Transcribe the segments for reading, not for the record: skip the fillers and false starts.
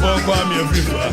for Kwame Afrifa.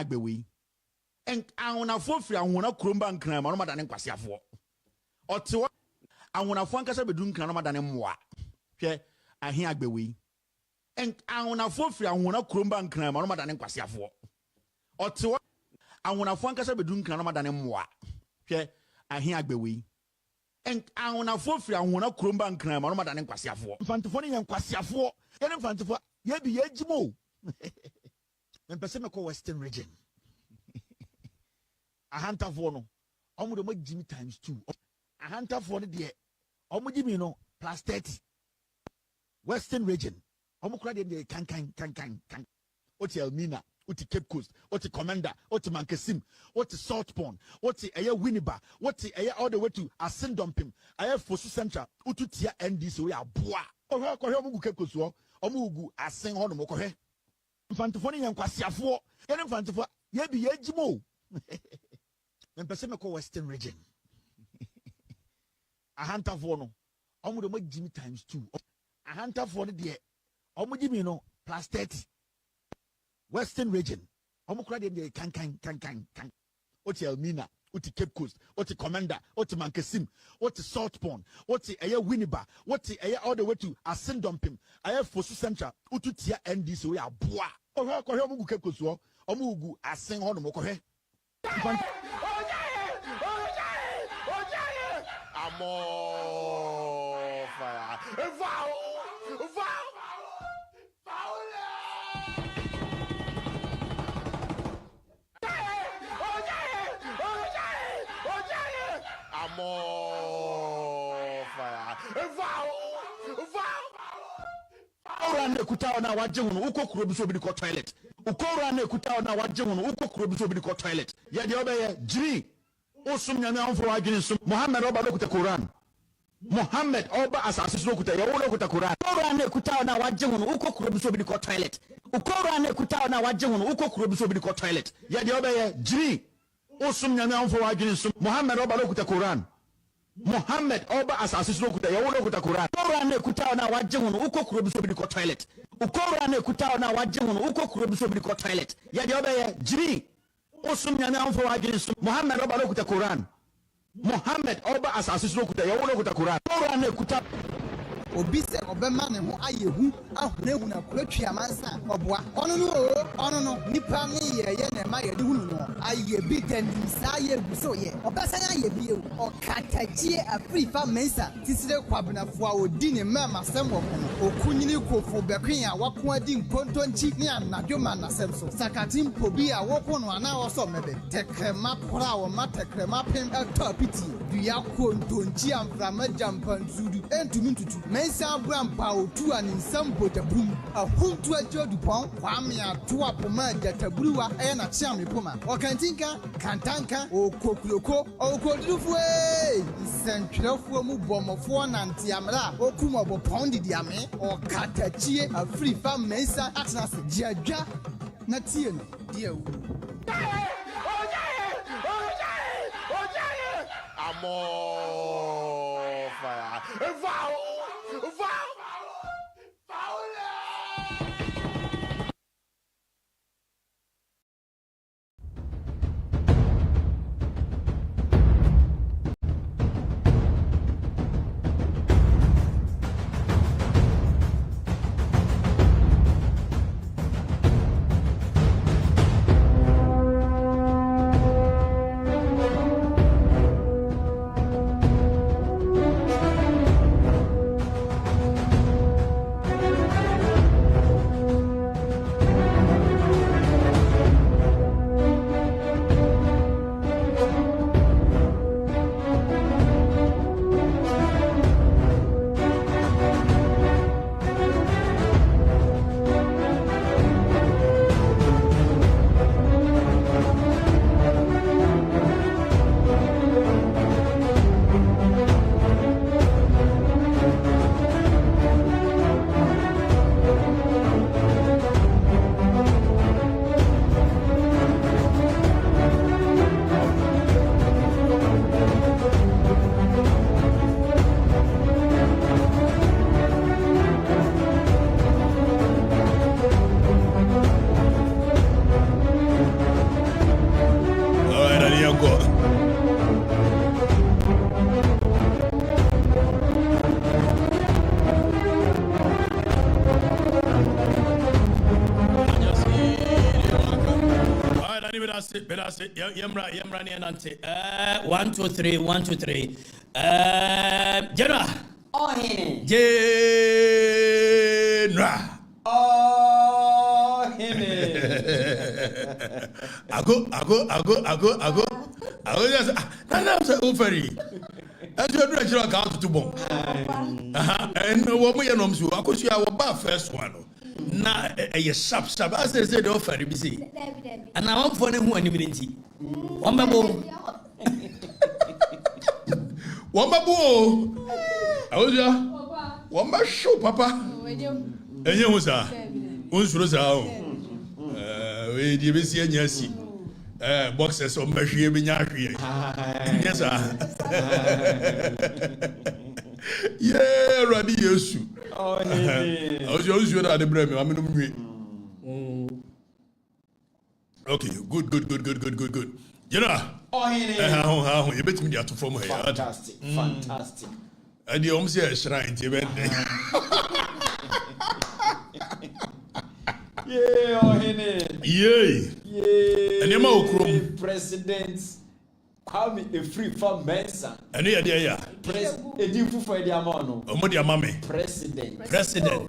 Agbewi and I want to free and want to crumban crime on Madame Quasiafo. Or to I want to funk us a bedroom can Madame Moi. I hear Agbewi and I want to free and want to crumban crime on Madame Quasiafo. Or to I want to funk us a bedroom can Madame Moi. I hear Agbewi and I want to free and want to crumban crime on Madame Quasiafo. Fantaphony and Quasiafo, and Fantaphone, ye be Edgemo. And Pacific Western region. A hunter for no, almost the Jimmy times 2. A hunter for the dear, almost Jimmy no, plus 30. Western region, almost credit the can. What's Elmina, what's Cape Coast, what's Commander, what's Mankasim, what's Salt Pond, what's a Winniba, what's a all the way to Ascend Dumping. I have for Central, Ututia and this way are bois. Or her Cape Coast, or Mugu, Ascend on Mokohe. Fantaphony and Quasiafo, and Fantaphone, ye be Edgemo. And Pacific Western region. A hunter for no, almost the Jimmy times 2. A hunter for the dear, almost Jimmy no, plus 30. Western region, almost credit the can. What's Elmina, what's Cape Coast, what's Commander, what's Mankasim, what's Salt Pond, what's a Winniba, what's a all the way to Ascend Dumping. I have for Central, Ututia and this way are bois. Or her Koyamu Cape Coast, or Mugu, Ascend on Mokohe. Amor fire. Run the Kutao now, what Jim Uko Kurobi ko toilet. Ukora ne Kutao now, what Jim Uko Kurobi ko toilet. Yet the other G. Osum Yana for Agin Muhammad Oba look at the Quran. Muhammad Oba asase no kuta yawo no kuta Quran. Quran ne kuta na waje hono uko kuro bi so bi ko toilet. Quran ne kuta na waje hono uko kuro bi so bi ko toilet. Ya de obeye jiri. Osum nyame amfo wadwene sum. Muhammad Oba no kuta Quran. Muhammad Oba asase no kuta yawo no kuta Quran. Quran ne kuta na waje hono uko kuro bi so bi ko toilet. Quran ne kuta na waje hono uko kuro bi so bi ko toilet. Ya de obeye jiri. Osum nyame amfo wadwene sum. Muhammad Oba no kuta Quran. Muhammad Oba asase no kuta yawo no kuta Quran. Quran ne kuta obi se obema ne ho ayehu ahonehu na kwatwa amansa oboa ono no nipa ne ye na ma ye de hunu no aye bi danim sa ye guso ye obasan aye bi e Okatakyie Afrifa mensa tisire kwabnafo a odi ne mama sem wokono okunyini kofo bekwen a wako adi nkontonchi ne anadwoma na sem so sakatin pobi a wokono ana woso mebe tekrema pora wo matekrema pem atopiti duya kontonchi amframa jampanzudu entumi tutu mensa brampa otu aninsam bojabrum ahuntu ajodupon kwame ato apoma jatabruwa na chiame poma okantinka kantanka okokuloko okodufue sentrefuo mu bomofo nante amra okuma bopon diame Okatakyie Afrifa mensa atnas jiadwa na tie no die wu Amor, fire. Yemra ni nante. 1 2 3 1 2 3. General. Oh hene. General. Oh hene. Ago. Yes. Nana say oferi. As you do actually account to bomb. And what we know so akosu ya wo ba first one. Na a sharp as they say the offer be see. And I want for them who are nti. Wambabo. Aoja. Wamba show papa. Enye wo sa. Unsuro sa o. We di be see anyasi. Boxers on mahwie be nya hwie. Yes sir. Yeah, Radi Yesu. Oh, I was always at the bread. I'm in okay, good. You know, how you bet me to form here. Fantastic. And the almost a shrine to event. Yeah, oh, hene. Yeah. And your President. How me a free from Mensa. And yeah. President. A deal for the amount. Omodia mame. President.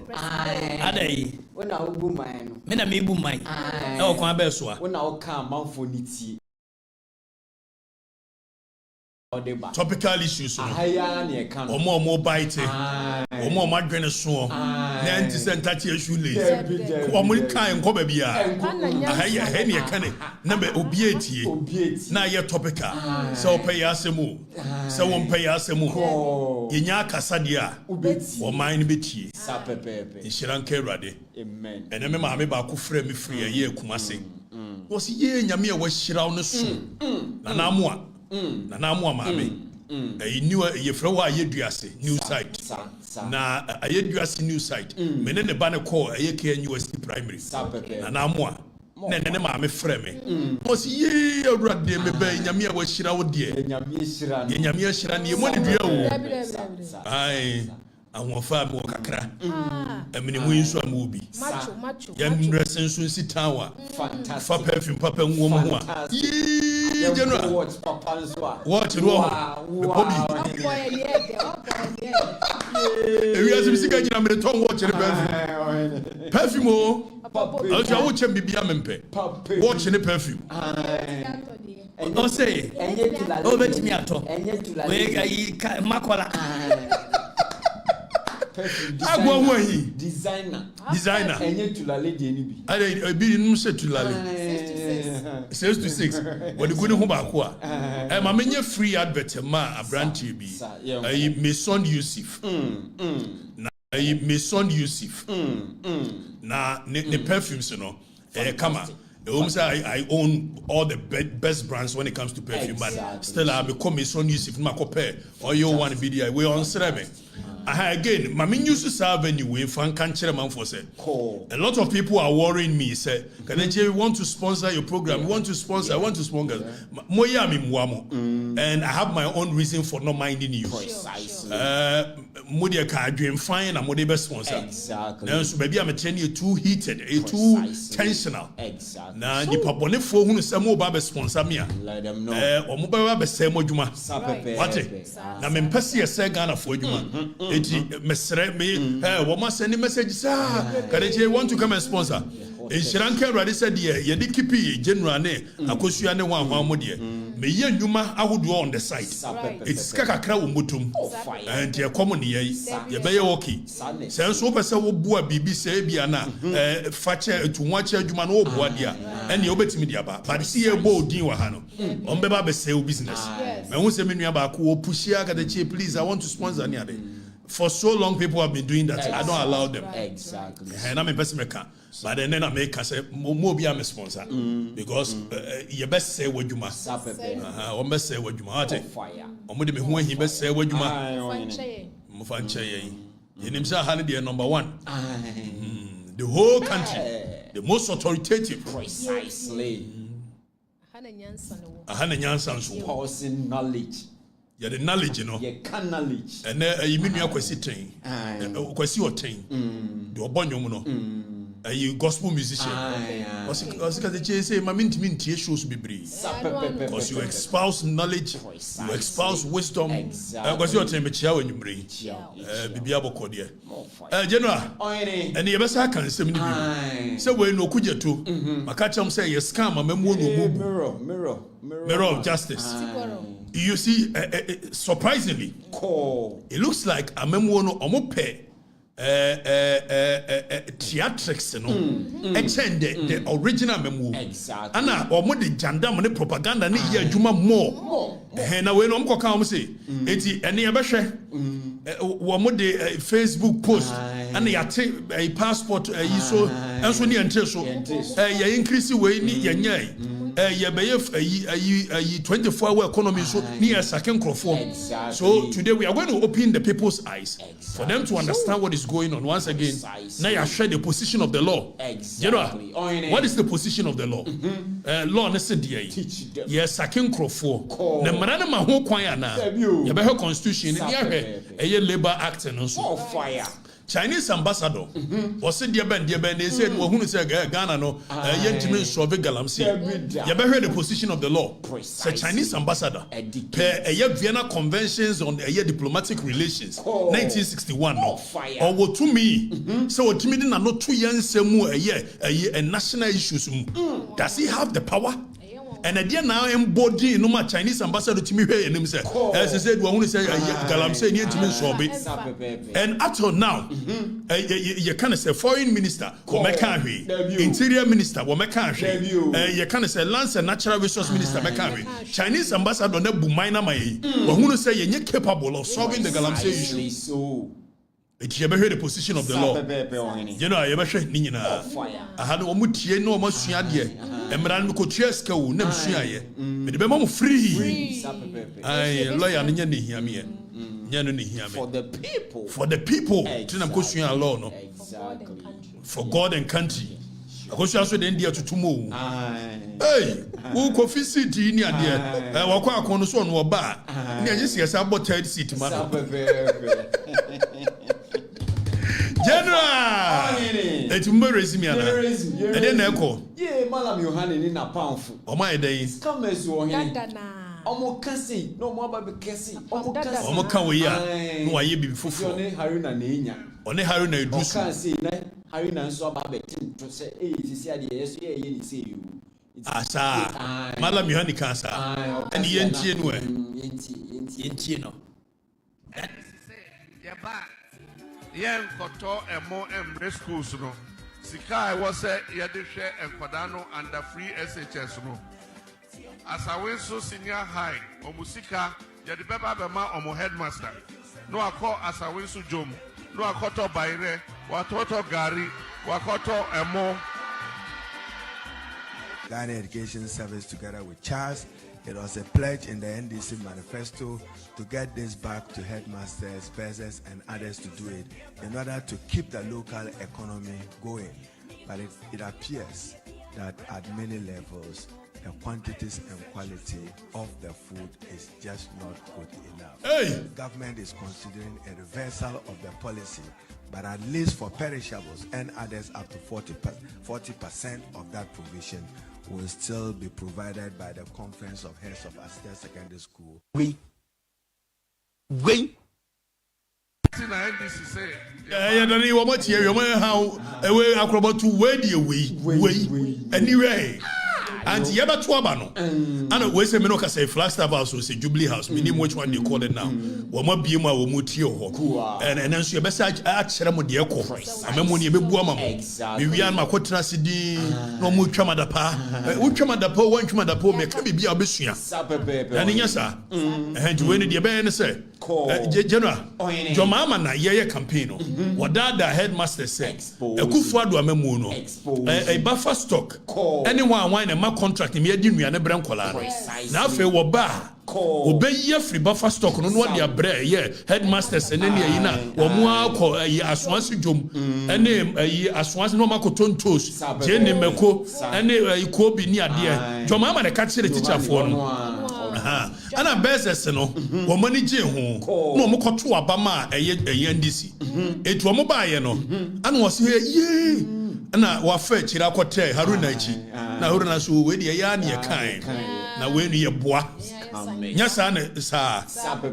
Adey. When I will boom mine. Me na me boom mine. E o kon abesoa. When I will come man for niti. Topical issues. Haya ne kan. Omo bite. Omo madwene so. nanti sentati shoelace omuri kan ko ba bia aha ne kane na be obietie na ye topical so pay asemu so won pay asemu yenya kasa dia o mind betie sapepepe inshiranka urade amen ene me ma me ba ko frɛ me free ye kumase wo si ye nyame a wahira wo no so na namu ma me new ye frɛ wa ye duase new site na ye duase new site me ne ba ne call ye KNUST primary na namu na ne ma me frɛ me wo si ye urade me ba nyame a wahira wo de nyame hira ne mo ne dua wo ai ahofa mo kakra amene mu inso amubi macho ya ndresen so sitawa fa perfume papa nwo mo ho a general watch papa nso a watch ro bobi ewi azimsika nyina mere ton watch ne perfume o ajo wo chem bibia mempe watch ne perfume o say o betimi ato we ayi makola designer enye tulale de ni bi ale bi num se tulale 6 to 6 what the good hu ba ko a ma menye free advert ma abrantie bi ayi Maison Yusuf na ayi Maison Yusuf na ne perfumes no kama I own all the best brands when it comes to perfume, but still I become Maison Yusuf ma ko pair or you want be there we on serve. Again, my used to serve anyway. Fan can't share man for say. A lot of people are worrying me. Say, we want to sponsor your program. We want to sponsor. I want to sponsor. Moya mi muamo, and I have my own reason for not minding you. Modia ka dream fine and modia best sponsor. Exactly. Now, so maybe I'm telling you too heated, too tensional. Exactly. Now, the papone for who say mo ba sponsor me. Let them know. Or mo ba say mo juma. What? Na me mpesi say Ghana for juma. Eti mesre me wo ma send message sa Kadeje want to come and sponsor Inshiranka Urade said ye de kipi general ne akosua ne wan mo de me ye nnuma ahodo on the site it's kakakra wo motum and ye come ne ye be ye okay sense wo pese wo bua bibi se bia na fache etunwa che adwuma no wo bua dia ene obetimi dia ba but see ye bo din wa ha no on be ba be sell business me hu se me nua ba ko wo pushia Kadeje please I want to sponsor ne ade. For so long, people have been doing that. Exactly. I don't allow them. Exactly. And I'm a person maker. But then I make say more be a sponsor because you best say what you must. Or best say what you must. Fire. Or maybe when he best say what you must. Mufanche. In himself, Hannah, number one. The whole country, the most authoritative. Precisely. Hannah Nyansan. Passing knowledge. Yeah, the knowledge, you know. Yeah, can knowledge. And you mean you are kwesi train. Kwesi or train. Do obonyo mo no. You gospel musician. Because the say my mint shows bebree. Because you espouse knowledge, you espouse wisdom. Because you are train me chia when you bring. Bibia boko there. General. And you best can say me. So we no kuja to. Makacha say you scam amemo no mirror of justice. You see, surprisingly, it looks like a memoir omope theatrics, the original memoir. Exactly. Anna or more the jandam and the propaganda ni ya juma more. And I will come say, eti any abashe, one the Facebook post, and they a passport, so and so near until so, increase way ni yanyai. 24-hour economy so near second crofo. So today we are going to open the people's eyes for them to understand what is going on. Once again, now you share the position of the law. Exactly. What is the position of the law? Law necessarily. Yes, second crofo. The manana maho kwaya na. You better constitution. You Labor Act and also fire. Chinese ambassador was said dear Ben they said well who say Ghana no yentimi solve galamsey you better heard the position of the law. The Chinese ambassador per Vienna conventions on diplomatic relations 1961 no or what to me so what to me not 2 years a national issues does he have the power and a dear now embody no more Chinese ambassador to me here and say as I said we want to say galam say near to me so and up till now you can say foreign minister or interior minister or you can say lands and natural resource minister Chinese ambassador ne bumaina mai but who say you capable of solving the galamsey issue so it you ever the position of the law you know you ever say ni nyina I had no mutie no masua de emran me ko tueska wo na msua ye me de be mo free ai lawyer nya ne hia me nya no ne hia me for the people tinam ko sua law no for God and country akosua so de ndia tutumo hey wo ko fisiti ni ade wakwa akon so no oba ni anye siasa abo third seat ma General etumbe resimi ana e dey na eko ye malam yohane ni na powerful o ma e dey scammers wo hen omo kasi no mo aba be kasi omo ka we ya no aye bibi fufu one haruna na enya one haruna edusu o kasi na haruna nso aba be tin to say sisi ade yeso ye ni say you asa malam yohane kansa and yentie no yentie no yen koto emo emre schools no sika was say ye de hwe enkwada no under free SHS no asawe so senior high omusika ye de beba be ma omo headmaster no akọ asawe so jom no akoto bayre watoto gari wakoto emo. Ghana Education Service together with Charles, it was a pledge in the NDC manifesto to get this back to headmasters, bursars, and others to do it in order to keep the local economy going. But it appears that at many levels, the quantities and quality of the food is just not good enough. Hey. The government is considering a reversal of the policy, but at least for perishables and others up to 40% of that provision will still be provided by the Conference of Heads of Assistant Secondary School. Wait. Yeah, don't you want to hear how away acrobat to way anyway. And yaba tuabano. And we say Menoka say Flagstaff House, say Jubilee House, minimum which one they call it now. Wama Bima or Mutio, and then so your message at Seramo Diaco. I remember when you be Buama, Vivian Makotra Sidi, no Muchamadapa, Uchamadapo, one Chamadapo, may be a bishia. And yes, sir, and you went in the band and say, General, your mama na ye campaign. What that the headmaster said, a good Kwadwo memuno, a buffer stock, anyone wine a contract immediately we are never now fe wo ba obey ye free buffer stock no what their bread yeah headmasters and then ye na wo mu akọ aswansi dwom ene aswansi no makoton toast je ne meko ene ko bi ni ade dwoma ma de ka kire teacher for no ana business no wo mani je ho no mo koto aba ma eye NDC etu mo ba ye no ana wo se ye na wa fa chira kote haruna ichi na haruna so we de ya na ye kan na we nu ye boa nya sa na sa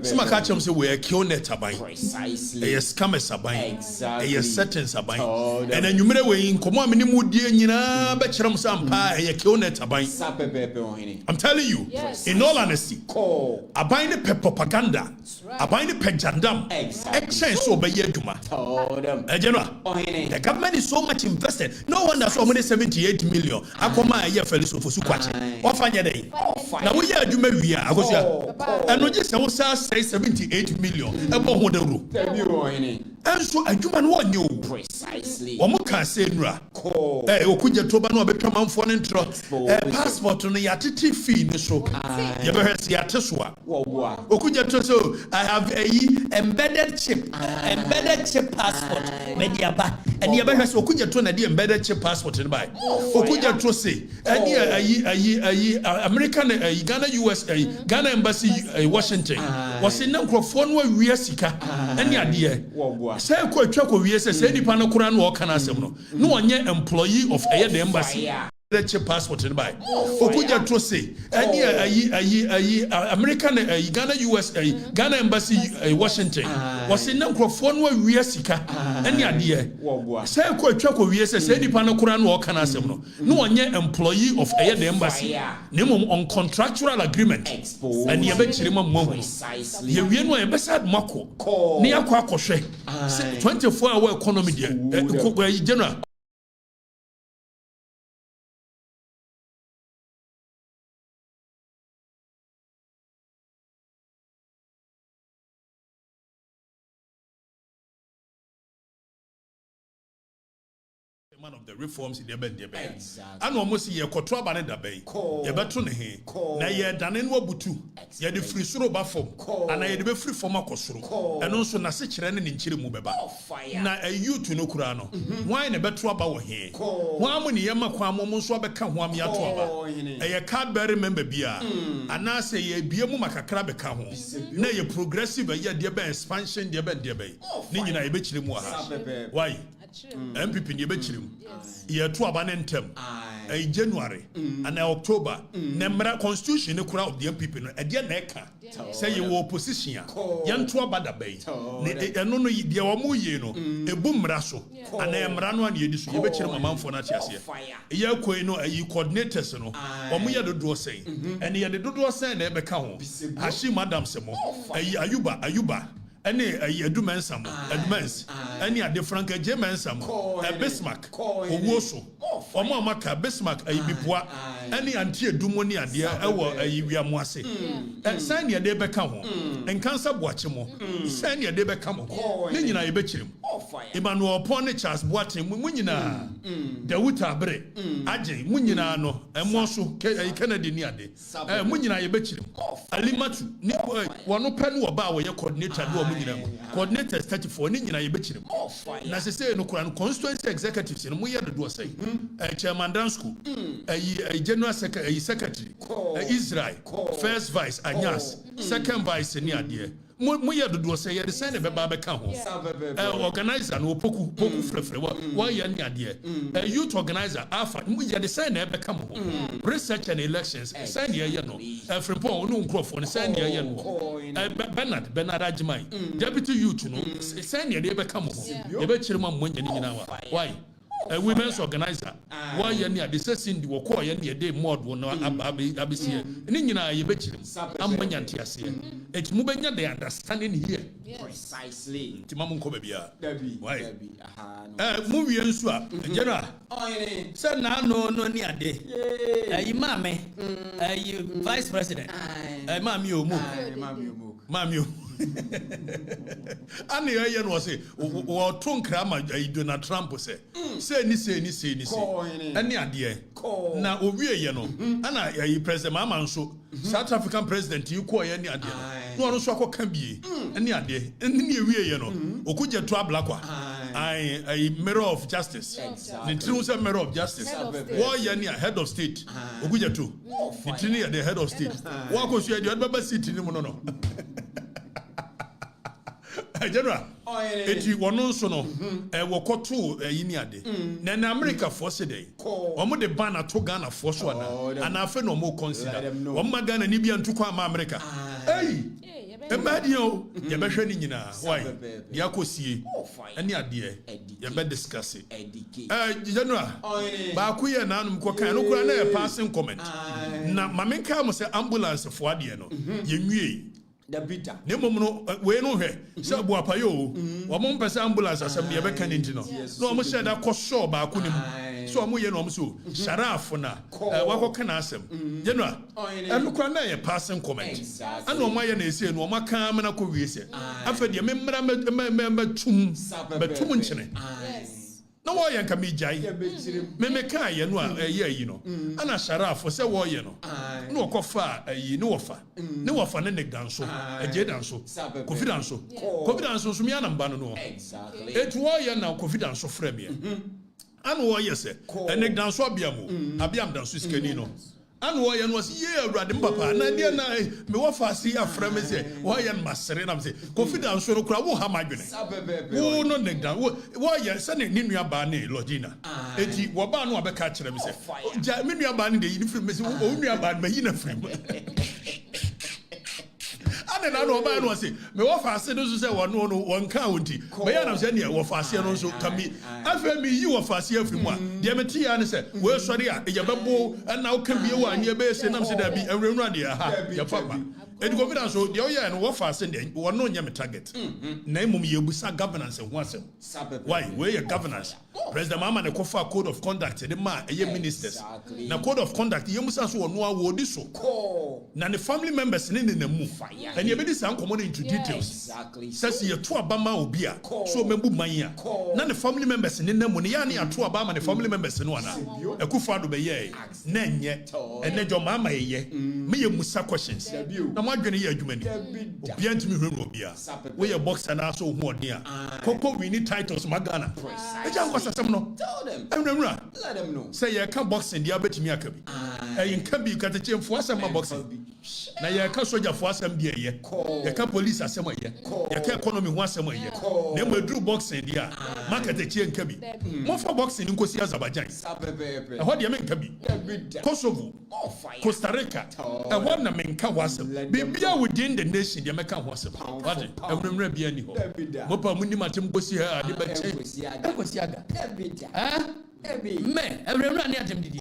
sima ka chem se we kill net aban e scam saban e certain saban and enwumere we nkomo amene mu die nyina be kire mo sampa e kill net aban I'm telling you in all honesty aban ne propaganda aban ne pejandam exchange so be ye adwuma the government is so much invested. No wonder so many 78 million. Akoma ye fellows of Sukwache. Ofanya dey. Na we ya adwuma wia akosia. And no just say 78 million. Ebo ho de ru. And so adwuma no onye o. Precisely. Wo mo kan say nura. Okuja toba no obetwa manfo ne ntro. Passport no ya titi fee ne so. Ye be hwese ya tesoa. Okuja to so I have a embedded chip passport. Mediaba. And ye be hwese okuja to na the embedded chip passport in by. Okuja to say American Ghana US Ghana embassy Washington was in microphone where we sika any idea say ko atwa ko wie say nipa no kura no o kana asem no no onye employee of the embassy check passport in by. Okuja to say, American, Ghana, US, Ghana embassy, Washington. Was in Nankrofon where we are sika. Any idea? Say a quick check of yes, any panakuran or canasem. No one yet employee of the embassy. Name on contractual agreement. And you bet him a moment. You know, embassy Mako. Near Kwakoshe. 24-hour economy, general. Man of the reforms in the bed, and almost a control banner the bay. You better he. Now ye done in Wabutu. Ye the free suro bafom, and I be free from Makosro, and also Nasich running in Chirimubeba. Now a you to no Kurano. Why in a better about here? One when Yama Kwamomuswa become one yatwa. A card bearer member beer, and now say ye be a mumaka crab account. Now ye progressive a year dear expansion dear bed dear bay. Nina a bitch why? MPP ni bechirim ye to abanentem January and October nemra constitution ne kura of the MPP no e de na eka say ye opposition yan to abada bay eno no de omo ye no ebu mra so and emra no an ye di so ye bechirim amanfo na tiase ye koi no ayi coordinators no omo ye dodo say and ye dodo say na e beka ho ashi madam semo ayi ayuba any adumensam admens any a different Jemensam Bismarck Owoso Omo Maka Bismarck Ayibipoa any anti dumoni adia ewo ayiwiamoase sign ye de beka ho Nkansah boachemo sign ye de beka mo ne nyina ye bechirim Emmanuel Pone Charles Boatin munyina Dawuta Abre age munyina no emoso Kennedy ni ade munyina ye bechirim Alimatu ni wono penu oba wo ye coordinator do coordinators 34 ni nyina ye bechirim na se say no kura constituency executives no moye do say chairman dan school general secretary Israel first vice Anyas second vice ni ade moye do say ye say na beba beka ho organizer no poku frefre wa ye ni ade youth organizer Alpha moye de say na beka mo research and elections say na ye no Frimpong no nkrofo no say na ye no Bernard Ajimai deputy youth no say na ye beka mo ye be chirima mo nyani nyina wa why a women's organizer why ye ni ade say sindi wo ko ye ni dey mod wo no abesie ni nyina ye be chirim amanya ntiase et mu benya the understanding here precisely timamu nko bia why no mu wie nso a general say na no ni ade mame vice president mame o mu ani ye no say wo to nkra ma Donald Trump say ni ani ade na owie ye no ana president Mahama nso South African president you ko ye ni ade no so akoka bie ani ade ni ewie ye no okuje to ablakwa I mirror of justice the true say mirror of justice wo ye ni head of state okuje to the true the head of state wo ko so ye the baba city ni mo no General, eti wono so no wokoto yini ade na America for today omo de ban ato Ghana for so na afa no mo consider omo Ghana ni bia ntukwa ama America ebadio ye behwe ni nyina why dia kosie ani ade ye be discuss General ba ku ye na anum ko kan no kura na ye passing comment na mamenka mo se ambulance for ade no ye nwie the bitter ne momo we no hwe se abuapa yo wo mo mpese ambulance asem ye be kan nti no no mo she da ko show ba ku nim so mo ye no mo so sharaf na wakoka na asem General enukwa na ye passing comment ana o mo ye na ese no o maka me na ko wie se afa de me mra tum nchene no wo ye nka me jai me ka ye no ye yi no ana sharaf se wo ye no no kofa yi no wofa ne danso eje danso confidence so me anamba no exactly et wo ye na confidence frame ye ana wo ye se ne danso abiam danso skani no and why and was yeah Radim Papa na dia na me wa fasi afra me say why and masere na me say confidence so no kura wo ha madwene wo no negda wo ya se ne nua ba ne logina enti wo ba no abeka kire me say ja me nua ba ne de yi free me say wo nua ba me yi na free and na no ba no say me wo fasi no so say wo no won kan wonti me ya na say ne wo fasi no so kami afa me yi wo fasi afri mu a de me tia ne say we sori a e yabebo na wo kan biye wa anye be say nam say da bi enwrenwa de ha ya papa edi confidence so de oya no wo fasi de wo no nya me target na imum ye busa governance ho asem why we your governance president Mahama ne kofa code of conduct de ma eye ministers na code of conduct ye musa so wo no awodi so na ne family members ne na mu and ye be dis an common into details says ye to abama obi a so membu man ya na ne family members ne na mu ne ya ne ato abama ne family members no ana ekufa do be ye na enye ene jo Mahama ye me ye musa questions na mo adwene ye adwuma ni obi antimi hwenu obi a we ye boxer na so hu odi a koko we need titles magana e jan kwasasem no Tell them. Let them know. Say you can boxing dia betimi akabi e nka bi katache mfo asem boxing na ye ka soldier fo asem dia ye ye ka police asem ye ye ka economy ho asem ye na mo dru boxing dia market echi nka bi mo for boxing nkosi Azerbaijan e ho dia me nka bi Kosovo Costa Rica e ho na me nka ho asem bibia within the nation dia me ka ho asem what emremre bia ni ho mo pa mu ni matem kosi ha ade ba che kosi aga me emremre ani atem didi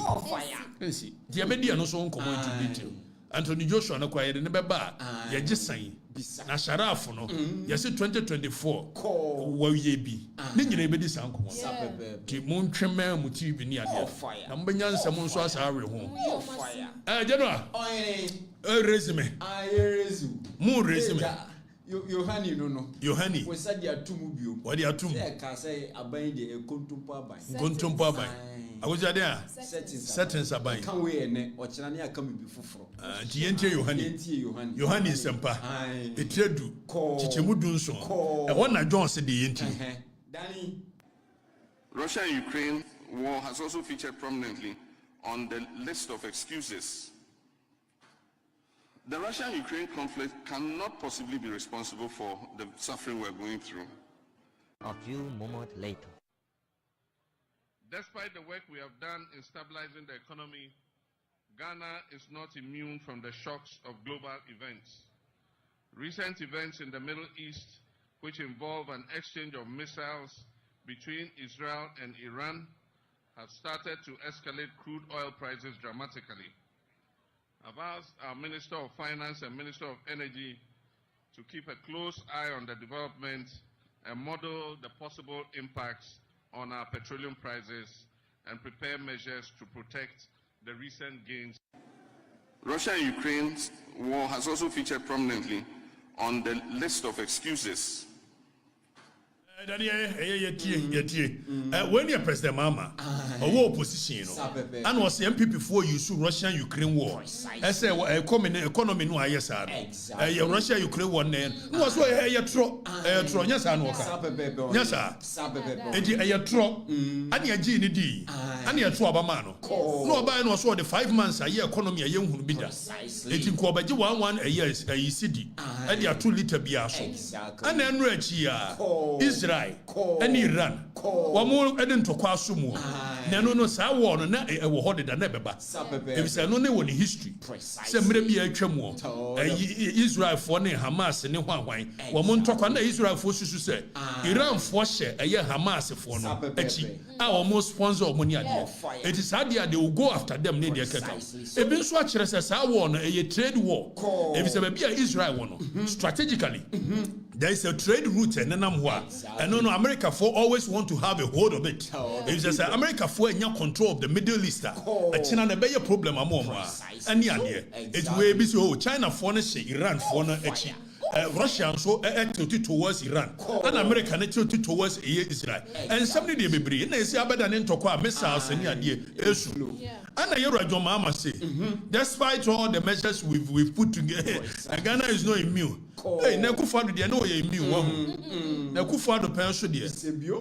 esi dia me dia no so nkomo into detail Anthony Joshua na kwa yede ne beba ye gisan na sharaf no ye se 2024 wa ye bi ne nyina be di san komo ti mon twema mu TV ni ade na mbanya nsam nso asa awe ho general resume mu resume Yohani no Yohani we said ya tumu bio what dia tumu say ka say aban de kontumpo aban agoja de a settings aban kan we ene o kira ne aka me bi foforo ti yentie Yohani sempa etredu chichemu dunso e wona Jones de yenti Danny. Russia and Ukraine war has also featured prominently on the list of excuses. The Russia-Ukraine conflict cannot possibly be responsible for the suffering we're going through. A few moments later. Despite the work we have done in stabilizing the economy, Ghana is not immune from the shocks of global events. Recent events in the Middle East, which involve an exchange of missiles between Israel and Iran, have started to escalate crude oil prices dramatically. I've asked our Minister of Finance and Minister of Energy to keep a close eye on the development and model the possible impacts on our petroleum prices and prepare measures to protect the recent gains. Russia and Ukraine's war has also featured prominently on the list of excuses. When you President Mahama, a opposition, and was MPP for you so Russia Ukraine war. I say economy no yes Russia Ukraine war was tro yes and yes sir tro and ya gi ni di and ya tro abamano no oba no so the 5 months a year economy a ye hunu bi da eti ko obaji 11 a year a cedi and ya 2 liter bia so and enro achi a and Iran. Wamu eden to kwasu mu. Na no saa war no na e wo hode da na beba. E bi say no ne woni history. Say mre bi atwa mu. Israel for ne Hamas ne hwanhwan. Wamu ntokwa na Israel for susu say Iran for hye eye Hamas for no achi. A wamu sponsor omoni ade. It is hard they will go after them ne de keka. E bi nso a kire say saa war no eye trade war. E bi say be bia Israel wo no strategically. There is a trade route and no America for always want to have a hold of it. If there's America for any control of the Middle East, a China ne be a problem among and it's way busy. China for Iran for Russia so tilted towards Iran and America tilted towards Israel. And somebody they be bring na say abedan ntokwa missiles and issue. And John Mahama say, despite all the measures we've put together, Ghana is not immune. Hey, Nekufado they know you're immune. Nekufado pension there.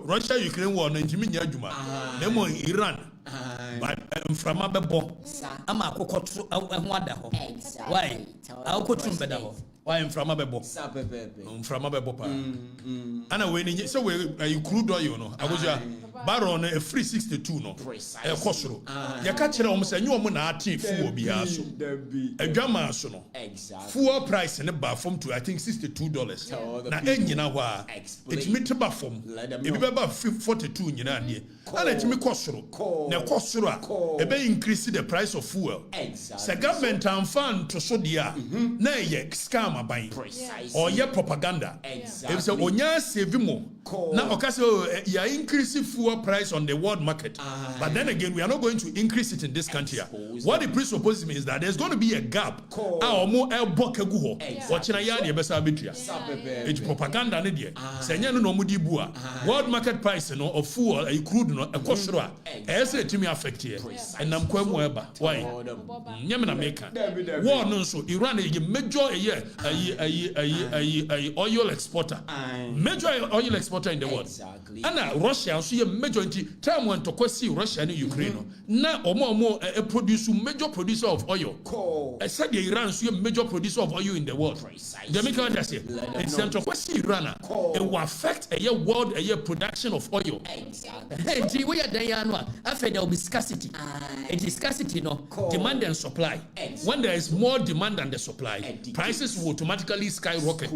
Russia Ukraine war na ntimi nya adwuma. Nemo Iran mframa bebo ama akokoto ho ada ho why akokoto mbeda ho why mframa bebo pa ana we ni so we crude oil no agoja baron a free 62 no e kosoro ya ka kire om say nyo na ate fuo bia so adwama so no fuel price ne ba from to I think $62 na enyina ho a etimi te ba from e bi ba 42 nyina de ana etimi kosoro na kosoro a e be increase the price of fuel say government and fund to so dia na ye scam aban or ye propaganda if say onya save mo na okase ya increase fuel price on the world market but then again we are not going to increase it in this country. What it presupposes means that there's going to be a gap our more elbow kegu ho watching ya de besa betua it's propaganda ne de say nya no mudi bua world market price no of fuel a crude no e kosoro a e say timi affect here and nam kwa mu eba why nyame na meka war no so Iran e major oil exporter major oil exporter in the world and Russia so major time when to kwesi Russia and Ukraine na omo a major producer of oil said the Iran so major producer of oil in the world they make us say it's to kwesi Iran it will affect a world production of oil exactly we are there no after there will be scarcity it is scarcity no demand and supply when there is more demand than the supply prices will automatically skyrocket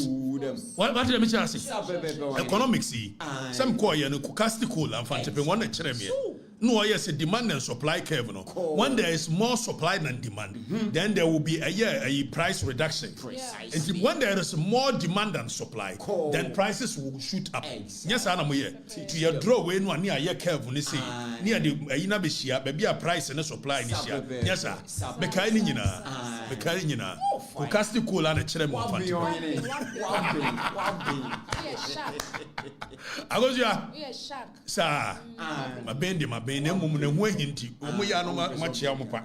what did I say economics some call you Okatakyie and fantepe one cheremie no yes a demand and supply curve no when there is more supply than demand then there will be a price reduction and when there is more demand than supply then prices will shoot up yes ana mo ye to your draw we no ani aye curve ni say near the ina be shia be a price and supply ni shia yes sir be kai ni nyina Okatakyie and cheremie fantepe Agozia sa mabende mum na hu ahinti omo ya no machia mo pa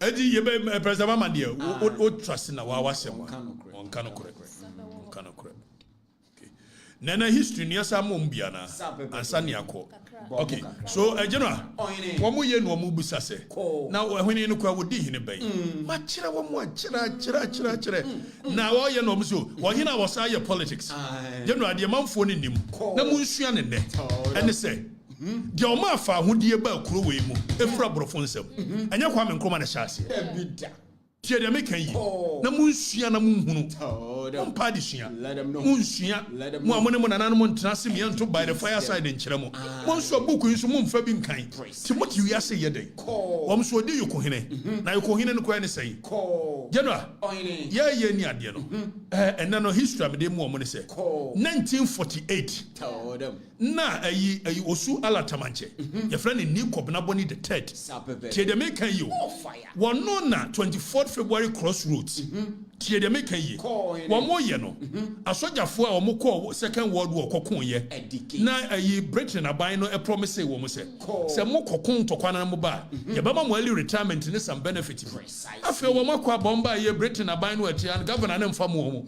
edi ye be president Mahama de o trust na wa wasem on kano correct okay nana history ni asa mo mbia na ansani akọ okay so general womo ye no mo busa se na hwene no kwa wodi hine bai ma kira womo kira na wo ye no mo so wo hina wo sa ye politics general de manfo ni nim na mo nsua ne ne ene se de o ma fa hodie ba kuro we mu efura borofo nsem anya kwa me nkroma na hyase tie de mekan yi na mo nsua na mo hunu mpa de sua mo nsua mo amone mo nananom mo ntrase me nto by the fireside nkyere mo nso book yi so mo mfa bi nkan Timothy wi ase ye den wom so odi yokohene na yokohene no kwa ne sei general ye ni ade no ena no history me de mo ne se 1948 na ayi osu alatamanche ye friend ni kobna boni the third tie de mekan yi wono na 24 February crossroads tie de mekan yi wo mo ye no asojafo a wo mo call second world war kokon ye na ayi Britain aban no e promise wo mo se mo kokon to kwana mo ba ye ba mo early retirement ne some benefit afi wo mo kwa bomba ye Britain aban no ati and governor na mfa mo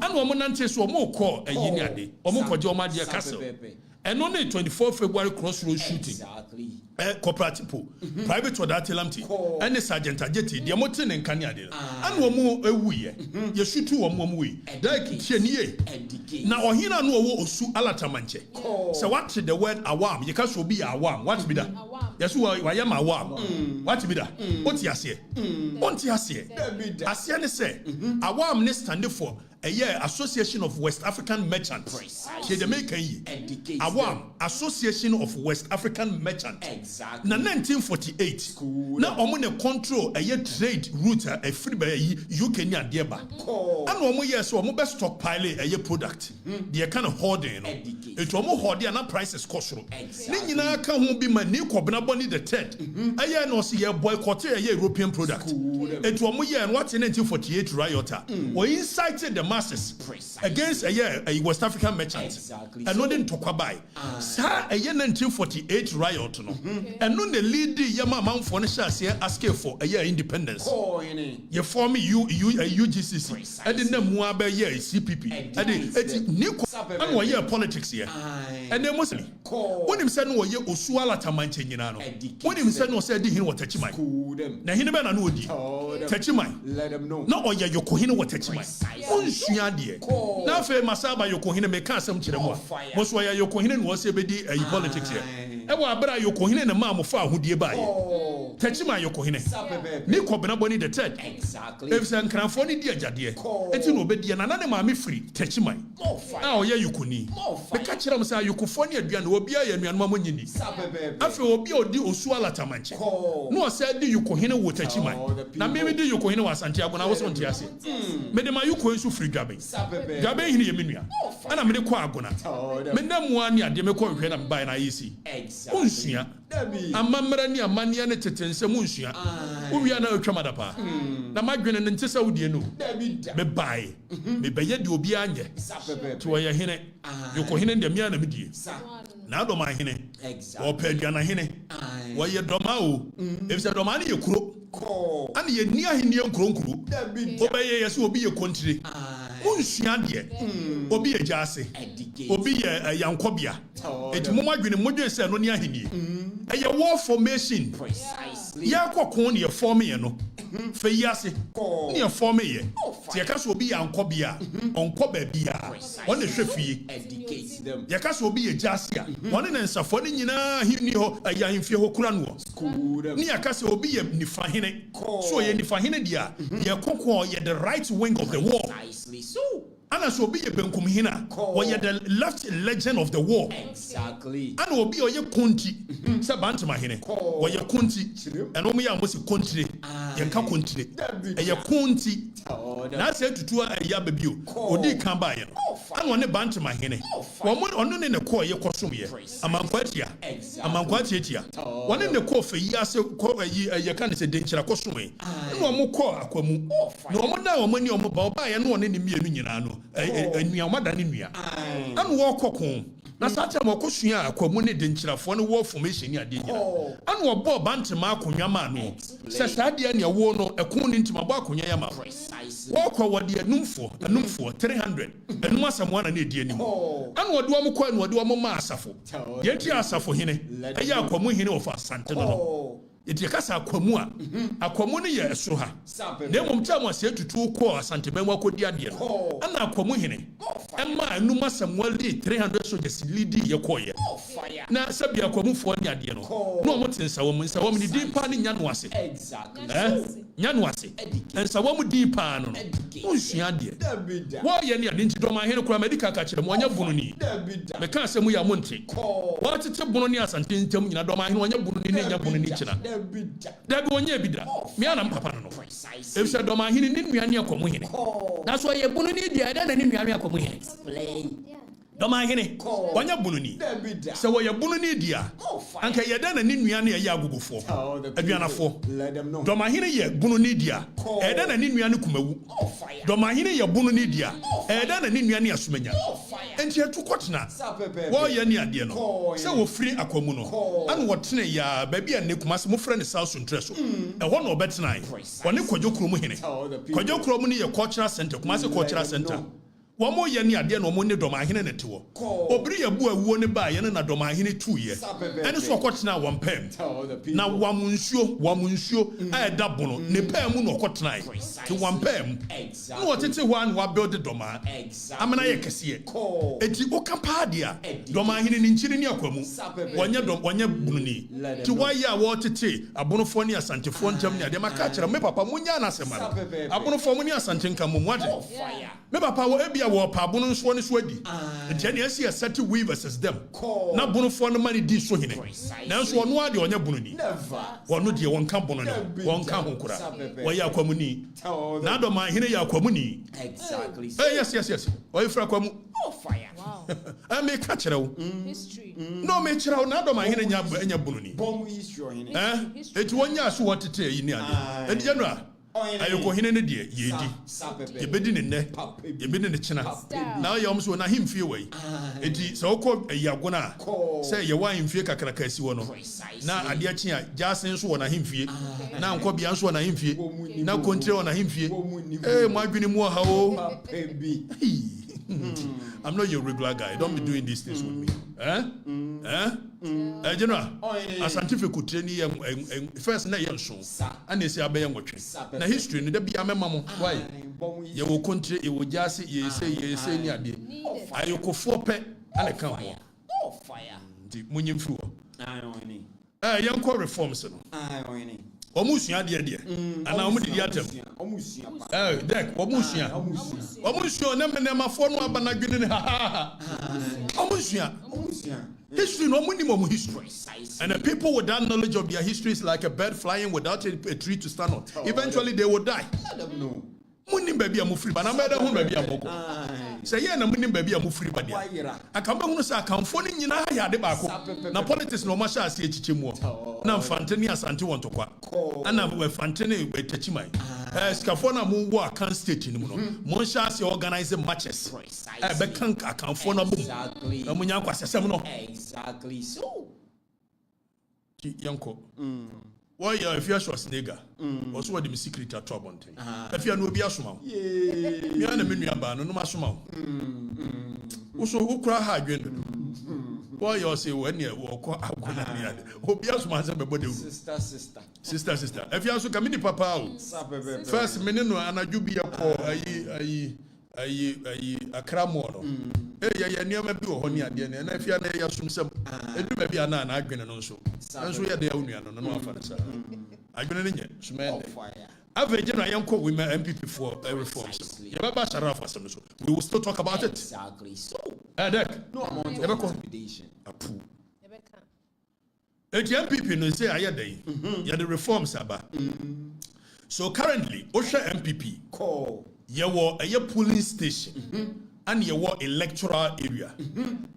and wo mo nante so mo call ayi ni ade wo mo koje wo ma de castle and on the 24 February crossroads shooting cooperative private order telamti and the sergeant Ayitey the motin and Kanyade and wo mo ewu ye shoot wo mo we like tie na ohina no wo osu alatamanche so what the word awam you can so be awam what be that yes why am awam what be that onti ase ase ne say awam ne stand for a year Association of West African Merchants. Awam Association of West African Merchants. Exactly. Na 1948. Na omune control a year trade route a free by UK ni adieba. And omo year so omo be stockpile a year product. They kind of hoarding. It omo hoarding na prices cost. Ni nyina ka ho bi ma ni kobna boni the third. A year no see year boycott a year European product. It omo year what in 1948 riot. We incited the masses against a West African merchant. Exactly. And no didn't talk about. Sir, a year 1948 riot, no. And no the lead Yama Mount Fonisha here asking for a year independence. You form UGCC. I didn't know Muabe year CPP. I did Nico and one year politics here. And then mostly when him said no ye Usuala Tamanche Yinano. When him said no said he was Techimai. Now he never knew Techimai. Let them know. No, or ya Yokohina was Techimai. Unshiadie. Now for Masaba Yokohina make us some children. Most why Yokohina was a politics here. And what about Yokohina and a mamma far who dear by Techimai Yokohina. Nico Benaboni the third. Exactly. If San Cranfoni dear Jadia, and you know, Betty and another mammy free, Techimai. Oh, yeah, you could need. The catcher of Sa Yokofonia and Obia and Mammonini. After Obio di Usuala Tamanche. No, said the Yokohina would Techimai. Now maybe the Yokohina was Santiago and I was on Tiasi. Medema Yuko is free grabbing. Gabbing in Yeminia. And I'm in the Quagona. Mendam one year, they may call you and buy an IEC. Unsia. A mamrani a maniana tetense Munsia. We are now Tramadapa. Now my grand and Tessa would you know. Me buy. Me buy you Obianje. To a Yahine. Yokohina and the Miana Midi. Now do my hine. Or Penyah hine. Why you domao? If the domani you crook. And ye near him young cronku. Obey as will be your country. Unshiadie. Obi a jase. Obi a young cobia. It's more than a modern said on Yahini. A war formation. Precisely. Yakon, your formation. For Yasi, near formation. Yakas will be on Cobia, on Cobebia. On the Shefi, educate them. Yakas will be a Jasia. One in Safonina, he knew a young Fio Kuranwo. Niakas will be a Nifahine. So ye Nifahine dia, Yakoko, ye the right wing of the war. Precisely so. And as will be a Benkumhina, or ye the left legend of the war. Exactly. And will be your Kunti, Sabantamahine, or your Kunti, and Omi almost a country, Yanka country, a Yakunti. That's it to do a Yababu, or did come by him. I want to banter my hene. One on in the core, your costume here, among Quatia, among Quatia. One in the core for years, you can't say danger costume. No more core, Aquamu. No more now, money on mobile by and one in the Mianano. And we are madam in Mia. And walk home. Na sacha mokoshia akwamune denchira fo ne war formation ya de nyina an wo bo bantema akonya ma no se saade ne wo no ekon ni ntima bo akonya ya ma wo kwa wode anumfo 300 enum asamu na edi anim an wo de wo kwa no wo de wo ma asafo ye ti asafo hene eya akwamu hene wo fa asante no eti kasa akwamu a akwamu ne ye so ha na mom tamu ase tutu ko asante benwa kodi ade no ana akwamu hene emma enum asamu ali 300 soldiers lead ye koye na sabi akwamu fo ne ade no no mo tensa wo ni dimpa ne nya no ase Exactly. Nya no ase ensa wo mu dimpa no no nsua de wo ye ne ade nti do ma hene kura medical ka kire mo nya bunu ni me ka asemu ya monte wo tete bunu ni asante ntam nyina do ma hene nya bunu ni ne nya bunu ni kina Dabi wonye bidra. Me ana papa no. If say do ma hini ni nuane akomo hini. Na so ye bunu ni dia da na ni nuane akomo hini. Explain. Do ma hini. Wanya bunu ni. So wo ye bunu ni dia. Anka ye da na ni nuane ye agugufo. Aduanafo. Do ma hini ye bunu ni dia. E da na ni nuane kumawu. Do ma hini ye bunu ni dia. E da na ni nuane asumanya. Enti etu kwotena. Wo ye ni ade no. Se wo free akomu no. An wo tene ya baby an nekumase mo frɛ ne South Central. E ho no obetena. Wone Kwadwo kromu hene. Kwadwo kromu ni ye cultural center, Kumase cultural center. Wamo ye ni ade no mo ne doma hene ne tewo. Obiri ye bu awuo ne ba ye na doma hene tu ye. Ene so kwotena wampem. Na wamunsuo a da bono ne pam mu no kwotena. Ti wampem. No otete ho an wa build doma. Amana ye kese. Eti okapa dia. Doma hene ni nchiri ni akwamu. Wanya bunu ni. Ti wa ya wo tete abonofo ni asantefo ntam ni ade maka kire me papa munya na semara. Abonofo mu ni asante nka mu ade. Me papa wo ebia wo pa bono nso ne so adi. Enti ase ya set we versus them. Na bono fo no mani di so hene. Na nso ono ade onya bono ni. Wono de won kan bono ni. Won kan honkura. Wo ya kwamu ni. Na do ma hene ya kwamu ni. Exactly. Yes. Wo ifra kwamu. Wow. I make catch history. No me chira na do ma hene nya bono ni. Bomb history hene. Eti wonya so wotete yi ni ade. Enti general ayoko hene ne de yedi ye bedi ne ne ye bedi ne china na ye omso na himfie wei enti se okọ yagona se ye wa himfie kakraka asi wo no na ade achi a jasen so wo na himfie na nkọ bia so wo na himfie na kontre wo na himfie mo adwene mu ha o I'm not your regular guy. Don't be doing these things with me. General, a scientific training first na young show. And they say I be young watching. Now history, they be a memo. Why? You will country, you will just say, you say, near the I go 4 pet and a come. Oh, fire. The Munim Fu. Young core reforms. Omusia dia ana omu di atem dek omusia na ma fo no aba na dwene omusia history no minimum history and the people without knowledge of their history is like a bird flying without a tree to stand on. Eventually they will die. Munim baby amufri ba na meda hu baby amoko say ye na munim baby amufri ba dia akamba hu say akamfo ni nyina ya de ba ko na politics no ma sha ase echiche mu na mfanteni asante wontokwa ana we fanteni etachimai skafo na mu wo akan state ni mu no mo sha ase organize matches be kan akamfo na bum na munya kwasesem no exactly so yanko why if you are Schwarzenegger also what the secret at Trabonte if you are no be asuma me na me nuaba no masuma also who cry hard why you say when you walk agona me obi asuma say bebo de sister if you also come papa first me no anaju bi e ko ayi akramo no ya nioma bi wo honi ade na afia na ya sumsam edu ba bi ana na adwene no nso ya de awunu no no afa sa adwene ne nye sumende average na yanko women MPP for reforms ya baba sharafa some so we will still talk about it exactly so dek no amount of intimidation apu MPP no say ayedai ya the reforms aba so currently Osha MPP call yewo a polling station and yewo electoral area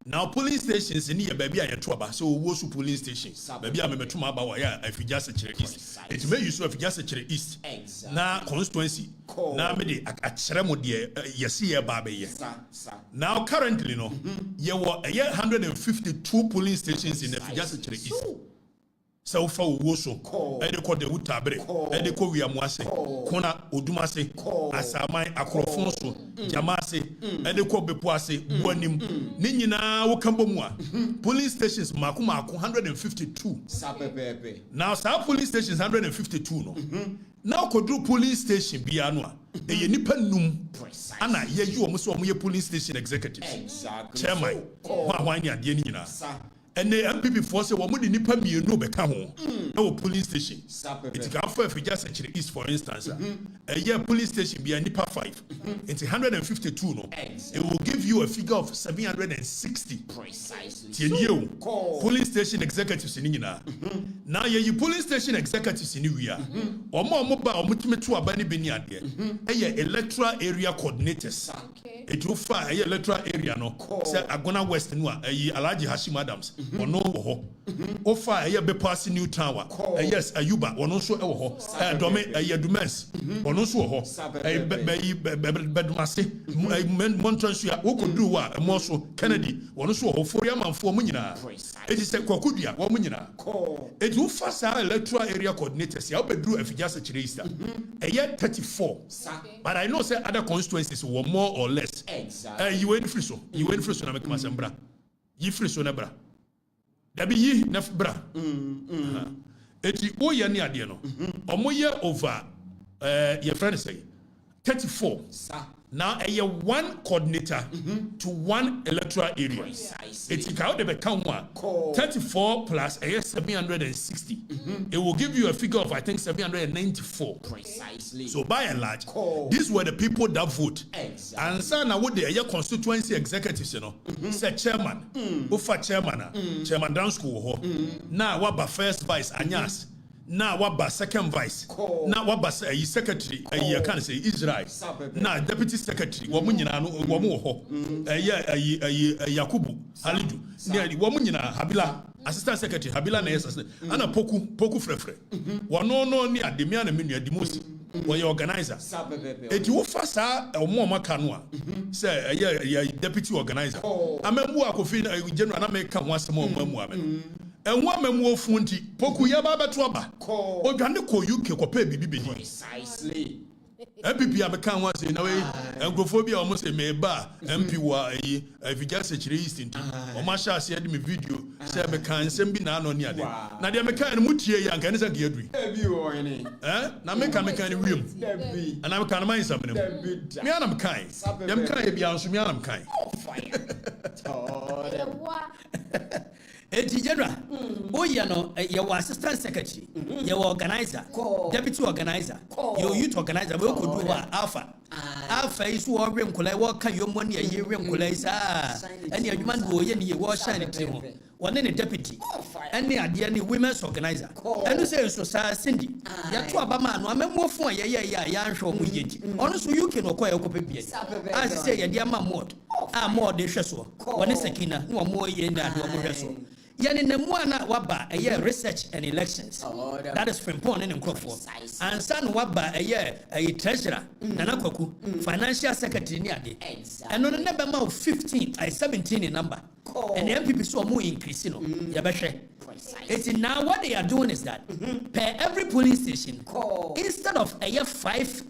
now polling stations in here baby ayeto aba so wo su polling stations baby amemetuma aba wa ya afija sechere east it may use afija sechere east na constituency na me de akere mo de yesi ye ba be ye now currently no yewo 152 polling stations in afija sechere east so fa wo so e de ko de utabre e de ko wiamuase kona odumase asamai akrofon so jamase e de ko bepoase buanim ni nyina wo kambo mu a police stations mako 152 now sa police stations 152 no now kodru police station bia no a e ye nipa num ana ye yi omo so omo ye police station executives chairman wa ni ade ni nyina and the MPP force wo mudi nipa mienu beka ho na wo police station it can for just actually east for instance a year police station be a nipa 5 it's 152 no it will give you a figure of 760 precisely police station executives ni nyina now you police station executives ni wi a omo ba omutimetu aba ni beni ade electoral area coordinators it will fire electoral area no say Agona West no Alhaji Hashim Adams ono wo ho ofa be pass new tower yes Ayuba ono so e wo ho dome Dumas ono so wo ho bedumase montransu ya wo kodu wa mo so Kennedy ono so wo ho for yamanfo mu nyina it is Kwaku dia wo mu nyina it will fast electoral area coordinators ya obedru afija sechere east 34 but I know say other constituencies were more or less you went free so na make masembra yi free so na bra dabi yi na bra eti o ye ni ade no omoye over your friend say 34 now a one coordinator to one electoral area it's how they become one 34 plus 760 it will give you a figure of I think 794 precisely so by and large these were the people that vote and so now what the constituency executives you know say chairman chairman down school now what first vice anyas now what by second vice now what by secretary I can say Israel now deputy secretary wo munyina no wo mo ho Yakubu Halidu ne wo munyina Habila assistant secretary Habila na yes ana poku frefre wono no ni ademia na menu adimosi wɔ yɛ organizer eti wo fa saa ɔmo ɔmo aka no a sɛ ɛyɛ deputy organizer amamu akofi general na meka ho asɛm ɔmo amu ame ɛnwa amamu ofu nti poku yɛ ba bɛto aba odwane kɔ UK kɔpɛ bibi bedi precisely MPP abeka ho asɛ na we nkrofobia ɔmo sɛ meba MP wa ayi afigya sekyire east nti ɔmo ahyɛ ase de me video sɛ meka nsɛm bi na ano ne ade na de meka no mutie ya nka ne sɛ geaduri ebi wo ene na meka ne wiem ana meka no man nsɛm ne me anam kan dem kan e bia nso me anam kan Eti general, boya no, your assistant secretary, your organizer, deputy organizer, your youth organizer, we could do Alpha. Alpha is who are rim collect, what can your money a year rim collect, and your man go in your wash shining to one in a deputy, and the any women's organizer. And you say so, Cindy, you're two Abama, no, I'm more for ya, show me. Honestly, you can acquire a copy. As I say, dear Mamot, more de Chesso, one is a kina, no more in that more. Yani ne mwana waba a year research and elections. That is from Pon and Crawford. And son waba a year a treasurer, Nana Kwaku, financial secretary near day. And on a number of 17 in number. And the MPP saw more increase, Yabashe. It's now what they are doing is that per every polling station, instead of a year 5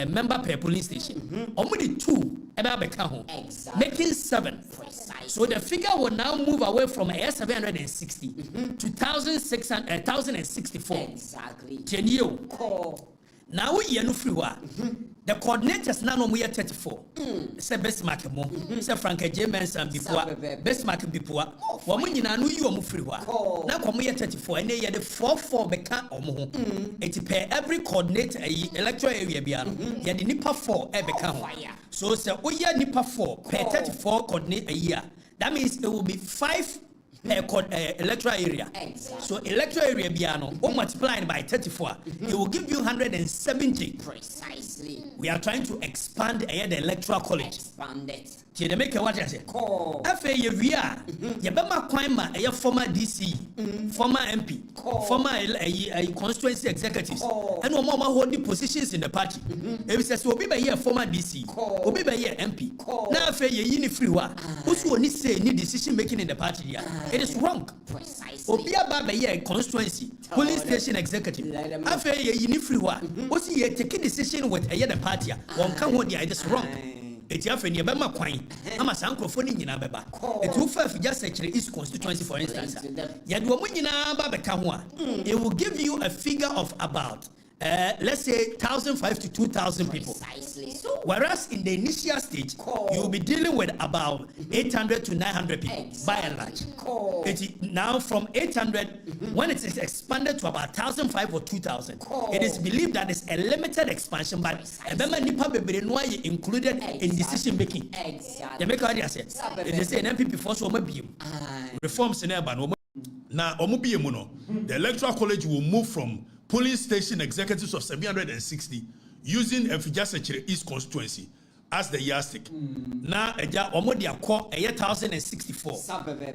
member per polling station, only 2 making 7. So the figure will now move away from 760 to 1,064. Exactly. Now we are no free. The coordinators now we are 34. Say best market mo. Say Frank James and before best market before. Woman you know you are free. Now come we are 34 and they are the 4 beka omo. It per every coordinator electoral area biano. You are the nipa 4 beka. So say we are nipa 4 per 34 coordinate a year. That means it will be 5 per electoral area. Exactly. So electoral area biano, multiplied by 34, it will give you 170. Precisely. We are trying to expand the electoral college. Expand it. The maker what I say. After we are, Yabama Kwaima, a former DC, former MP, former constituency executives, and no more holding positions in the party. If it says, will be by here former DC, will be by here MP. Now, after you free wa, who's who need say need decision making in the party here? It is wrong. Obi by here constituency, police station executive. After you free wa, what's he taking decision with a party? One can hold the it is wrong. It's your friend, Yabama Quine. I'm a sancophone in Ababa. It's too far for just actually East constituency, for instance. Yadwamina Babakamwa. It will give you a figure of about, let's say, 1,500 to 2,000 people. Whereas in the initial stage, you will be dealing with about 800 to 900 people, by and large. Now, from 800, when it is expanded to about 1,500 or 2,000, it is believed that it's a limited expansion, but included in decision making. The maker said, it is an MPP force or reforms in urban. Now, the electoral college will move from polling station executives of 760 using Efijasechere East constituency as the yardstick. Now, Omodia call a year 1,064.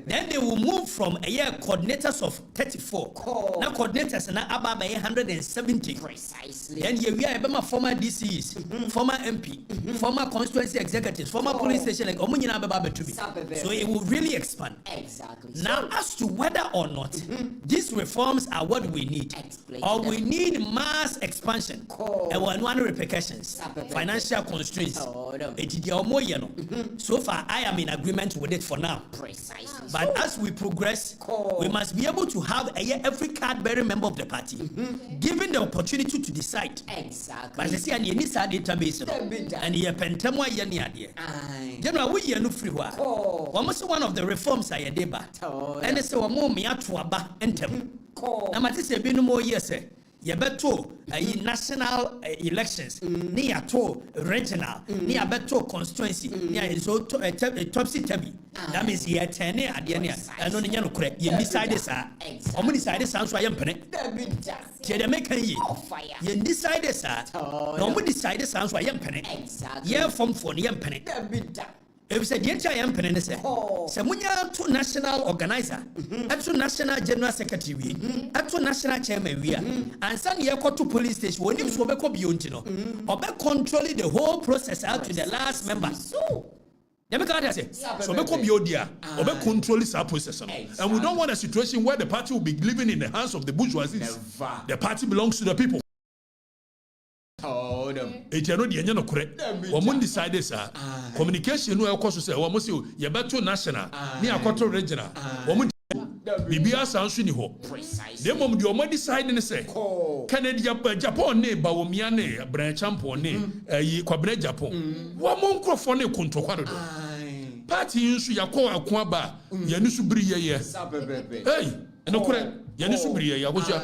Then they will move from a year coordinators of 34. Now coordinators are now about 170. Precisely. Then here we are former DCs, former MP, former constituency executives, former police station like Omunyina Baba to be. So it will really expand. Exactly. Now, as to whether or not these reforms are what we need, or we need mass expansion, and one repercussions, financial constraints. So far, I am in agreement with it for now. Precisely. But as we progress, we must be able to have every card-bearing member of the party given the opportunity to decide. Exactly. But I see an initial database and you pentamwa yani idea. General, we are no free work. Almost one of the reforms I did, and it's a more miatuaba entem. Now, I say, be no more years. Yabeto national elections, near to regional, near beto constituency, near so topsy turvy. That means he had 10 at the end. I don't know correct. You decided, sir. How many decided sounds why I'm penny? The maker ye. You decided, sir. No one decided sounds why I'm penny. Yeah, from for the penny. If said the entire empire say, Samunya to national organizer, up to national general secretary, up to national chairman, we are, and some year to police station when you so be or be controlling the whole process out to the last member. So we could be odia or be controlling this process. And we don't want a situation where the party will be living in the hands of the bourgeoisie. The party belongs to the people. It you know the engine correct. Women decided communication no ekoso say wo say ye beto national ni akoto regional. Women bibia sanso ni ho. Dem mom de omo decide ne say Canada Japan ne ba wo mia ne bran champion ne yi kwabra Japan. Wo mo nkrofo ne kontokwado do. Party nso yakọ akọ ba ye nusu biri ye. Hey, no correct. Ye nusu biri ye agoja.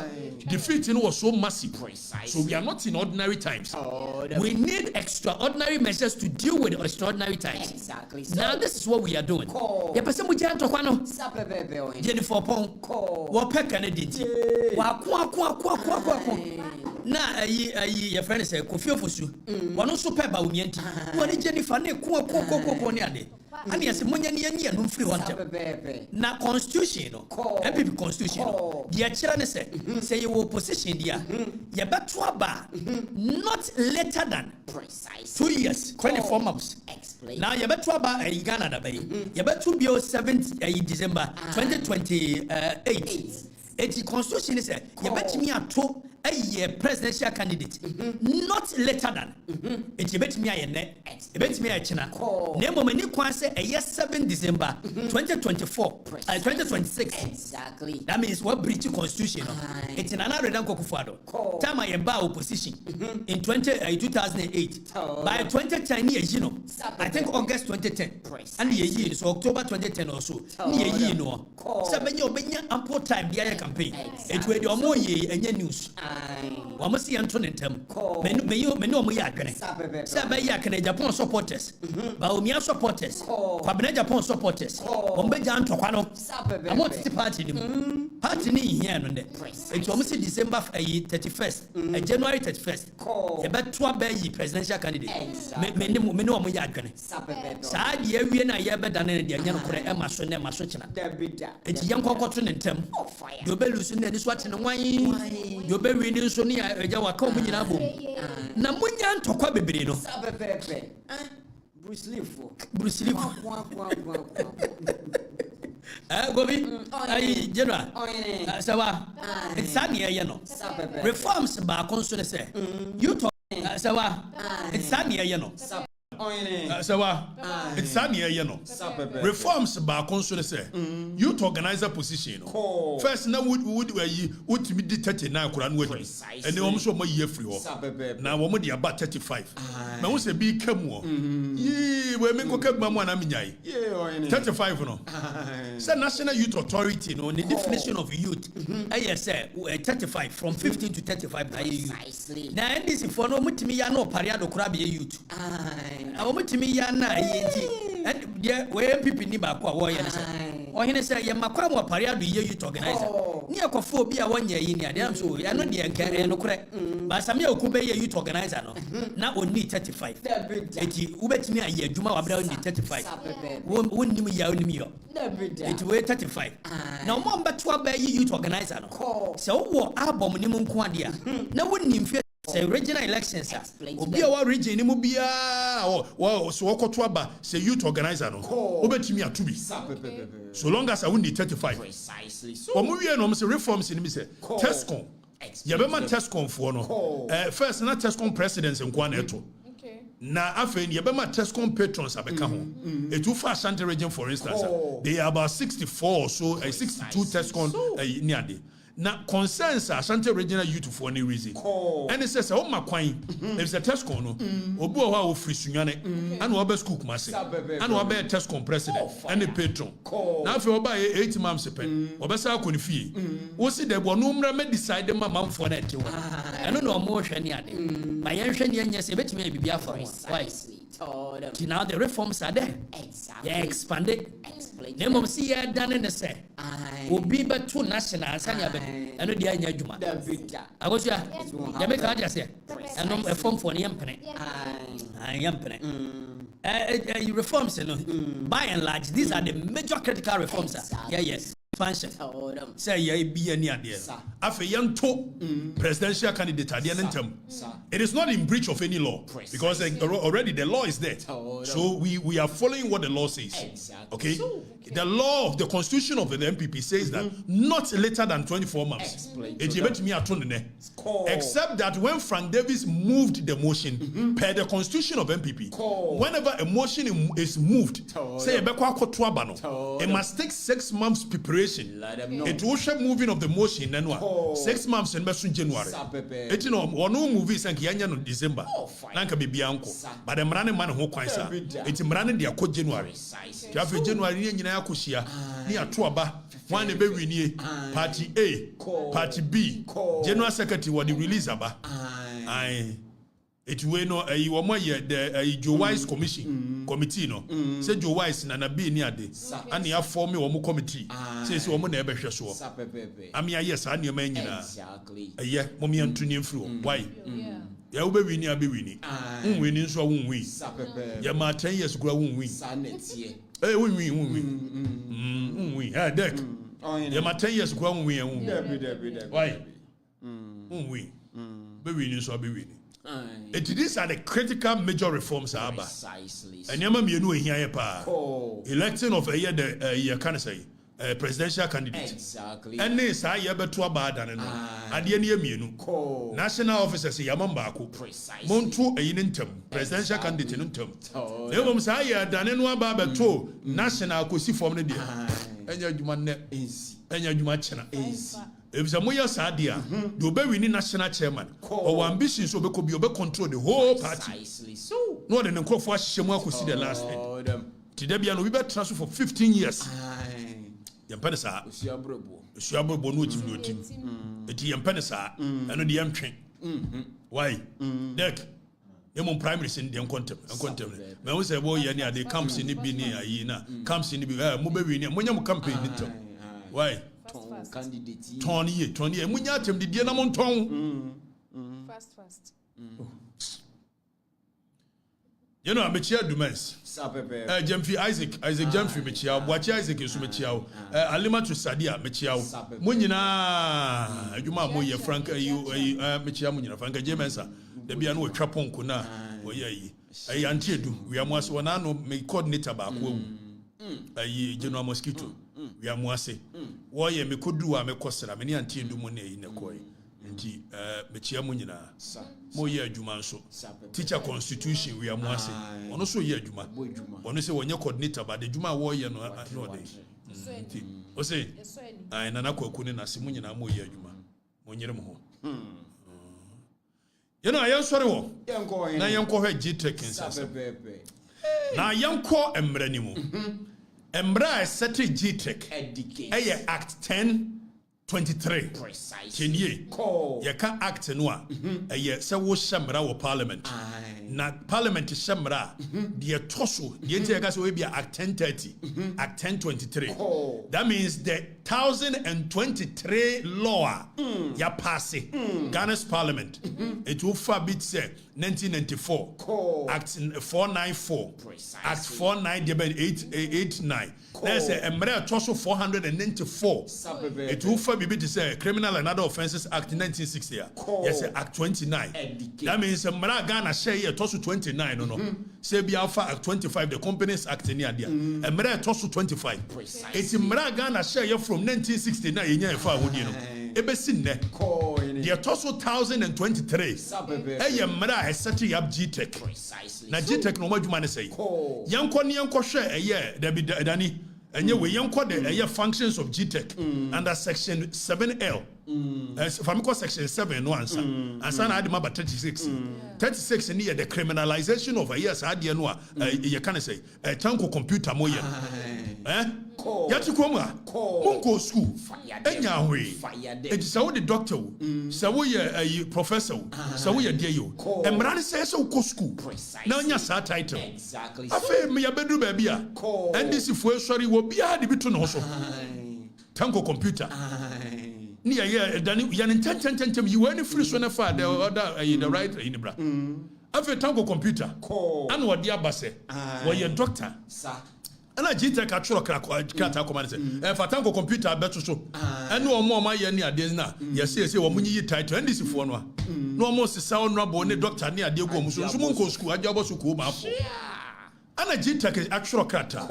Defeating was so massive. So we are not in ordinary times. We need extraordinary measures to deal with extraordinary times. Exactly. Now this is what we are doing. The person we just talk about Jennifer Pong, what peck and it. Na your friend say Kofi Ofosu. One also pep by Unienti. One Jennifer ne ko ade. And yes, money and no free one. Now constitution, MPP constitution. The children say you will position there. You better not later than 2 years, 24 months. Now you better in Ghana, you better be 7th December 2028. The constitution is you better me at a presidential candidate, not later than. It's a bet me a net, a bet me a china. Name of many say a year 7 December 2024, 2026. Exactly. That means what British constitution. It's in another than Kokufado. Time I bow opposition in 2008. By 2010 years, you know, I think August 2010. And the year is October 2010 or so. You know, 7 years ample time the campaign. It will do more year and news. Wa must see Antonin Tem. Menu mo yakene. Sabe yakene Japan supporters. Ba Omia supporters. Kwabena Japan supporters. Ombeja antokwa no. I'm not the party nim. Party ni here no de. It almost December 31st, January 31st. E be to be presidential candidate. Menu mo yakene. Sa de awie na ye be dane de anya no kore e maso na maso china. Eti yan kokoto ne ntem. Do be lusu ne so ate ne wan. Do be winning so near a Jawa come in a boom. Namunyan to Quabe no. Bruce Lee. Gobi, General. Sawa, it's Sania Yano. Reforms by consul say. You talk, Sawa, it's Sania Yano. Sawa, it's Sania Yano. Reforms by consul say. Youth organizer position. First, now would be detected now, Kuran wedding. And they almost more year free. Now, woman, they about 35. Now, what's a big camo? Ye, we make a mamma 35. No, so National Youth Authority, no, the definition of youth. I say 35 from 15 to 35. Precisely. Now, this is for no mutimi no pariado krabi youth. I want me yana and yeah, where people need back or he say, Yamakwa pariado youth organizer. Near Kophobia 1 year in there, damn so I know the and correct. But some year could be a youth organizer. Now only 35. Ubet me a year, Juma Brown 35. Wouldn't me yawn me up. It were 35. Now, one but 12 youth organizer. So, what album minimum quadia? No wouldn't inferior. Say regional elections, Obi our region Mubia or so Okotwaba, say youth organizer no. Obetimi a to be. So long as I win the 35. Precisely. So we are no reforms in me say Tescom. Yabema Tescom for no. First na Tescom presidents in Kwaneto. Na afen yebema Tescom patrons abeka ho. Etu fa Ashanti region for instance, they are about 64 or so 62 Tescom niade. Na concerns Ashanti regional youth for any reason. And it says oh my kwan there's a Tescom no. Obu o wa ofri sunyane and wo be school kumase. And wo be Tescom president and the patron. Na afen wo ba 8 months pen. Wo be sa akoni fie. Wo si de bo no mra me decide ma manfo na ete wo. Eno no mo hwe ne ade. Ma yen hwe ne anya se betimi bibia for why? Now the reforms are there. Exactly. They expanded. Name of see done in the say. Will be but two national and I know the Anya Juma. I was ya. Yamaka say. And a form for the Yampene. I am reforms, by and large, these are the major critical reforms. Yes. Expansion. Say, yeah, be any idea. After young presidential candidate at the end of term, it is not in breach of any law because already the law is there. So we are following what the law says. Okay, the law of the constitution of the MPP says that not later than 24 months. Except that when Frank Davis moved the motion per the constitution of MPP, whenever a motion is moved, say it must take 6 months preparation. It will show moving of the motion then 6 months in January. It one movie is in December. Nanka be uncle. But the running man who coins it's running their code January. January kushia near Tuaba, one baby party A, party B, General Secretary what the release aba. It will no you are more the Joe Wise committee no say Joe Wise na be near de and you form me committee says woman never sure I mean yes I knew man yeah mommy and tuning through why yeah we be winning winning so won win yeah ma 10 years go won win eh win ah deck yeah ma 10 years go won win why win be winning so be winning. These are the critical major reforms. Precisely. And electing of a year the can say presidential candidate. Exactly. And this I ever to about and the end national officers Yamambako. Precisely. Montu a interim presidential candidate in term. They will say Danenwa Baba to national could form the day. And your human is and your human is. If Zamoya Sadia, do be winning national chairman, or ambition so be control the whole party. So, no, then call for Shemwa could see the last name. Tidebian, we better transfer for 15 years. Yampanasa, Shabro Bonuti, the Yampanasa, and the Yam train. Why? Deck. Yamon primaries in the uncontempt. May say, boy, yeah, they comes in the Bini, comes in the Mubawini, when you campaign. Why? Candidate 20 years munyatem de die na monton fast you know amechia dumens Jemfi Isaac Jemfi mechia Boachi Isaac esu mechia Alima to Sadia mechia munyina adwuma moye Frank mechia munyina Frank Jemensa de bia no atwa ponko na oye yi antiedu we amuase wona no me coordinator ba ko ayi General Mosquito we amuase wo ye me kodu a me kosera me ne antiedu mo ne yi ne koy nti mechia munyina moye adwuma nso teacher constitution we amuase ono so ye adwuma ono se wonye coordinator ba de adwuma wo ye no de nti o se ai nana Kwaku ne na se munyina moye adwuma monyere mo ho you know ayan sori wo na yanko he G-Tech insasa na yanko emrani mu emra seti G-Tech eye act 1023 precisely ye ka act no a eye se wo shamra wo parliament na parliament shamra de toso de tie ka se we bia act 1030 act 1023 that means the 1023 law ya pass Ghana's parliament it will forbid say 1994 act 494 act 49889 there's a emre toso 494 it will forbid to say criminal and other offences act 1960 yes act 29 that means emre Ghana share here toso 29 no say be alpha act 25 the companies act in there emre toso 25 it's emre Ghana share here from 1969 yenya efa hodi no ebesi nne the toso 1023 eye emre set up G-Tech na G-Tech no madwuma ne say yanko ne yanko hwe eye dani enye we yanko the functions of G-Tech under section 7L Famiko section 7 no answer na ade maba 36 near the criminalization of a years ade no you can say tanko computer moye yati kwoma monko school enya hwe ejisa wo the doctor so wo ye professor so wo ye dey yo emrane say so ko school na onya sa title exactly afa me ya bedu ba bia ndc fu esori wo bia de bitu no so tanko computer ni ya dani ya ntentem you any free so na fa the other the right in bra Afi tanko computer. And what dia base. Were you doctor? Sir. And I jitek a truck krata command say. If tanko computer better so. And no more my year near days now. Yes, yes, you money title and this for no. No almost sound rubber doctor near the go so school. I job so cool. And a jitek actual krata.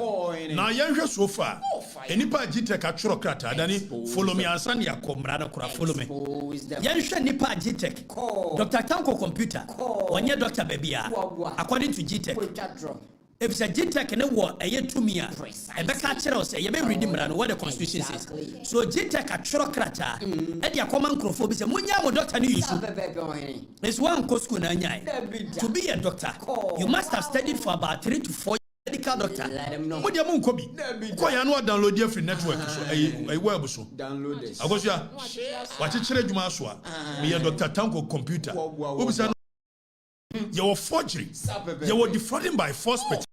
Now young so far. Any pa jitek actual krata. Dani follow me and send ya comrade follow me. Yansha nipa jitek. Dr. Tanko computer. One year Dr. Babia. According to jitek. If it's a jitek and a war a year to me, and the catcher say you may read him what the constitution says. So jitek a trocrata and your common crophobia munya doctor news. There's one coscuna to be a doctor. You must have studied for about 3 to 4 medical doctor. What do you mean, Kobe? Koya no download your free network so a web so. Download this. Agosia. What you trade Maswa? Me a Dr. Tanko computer. You were forgery. You were defrauding by false pretenses.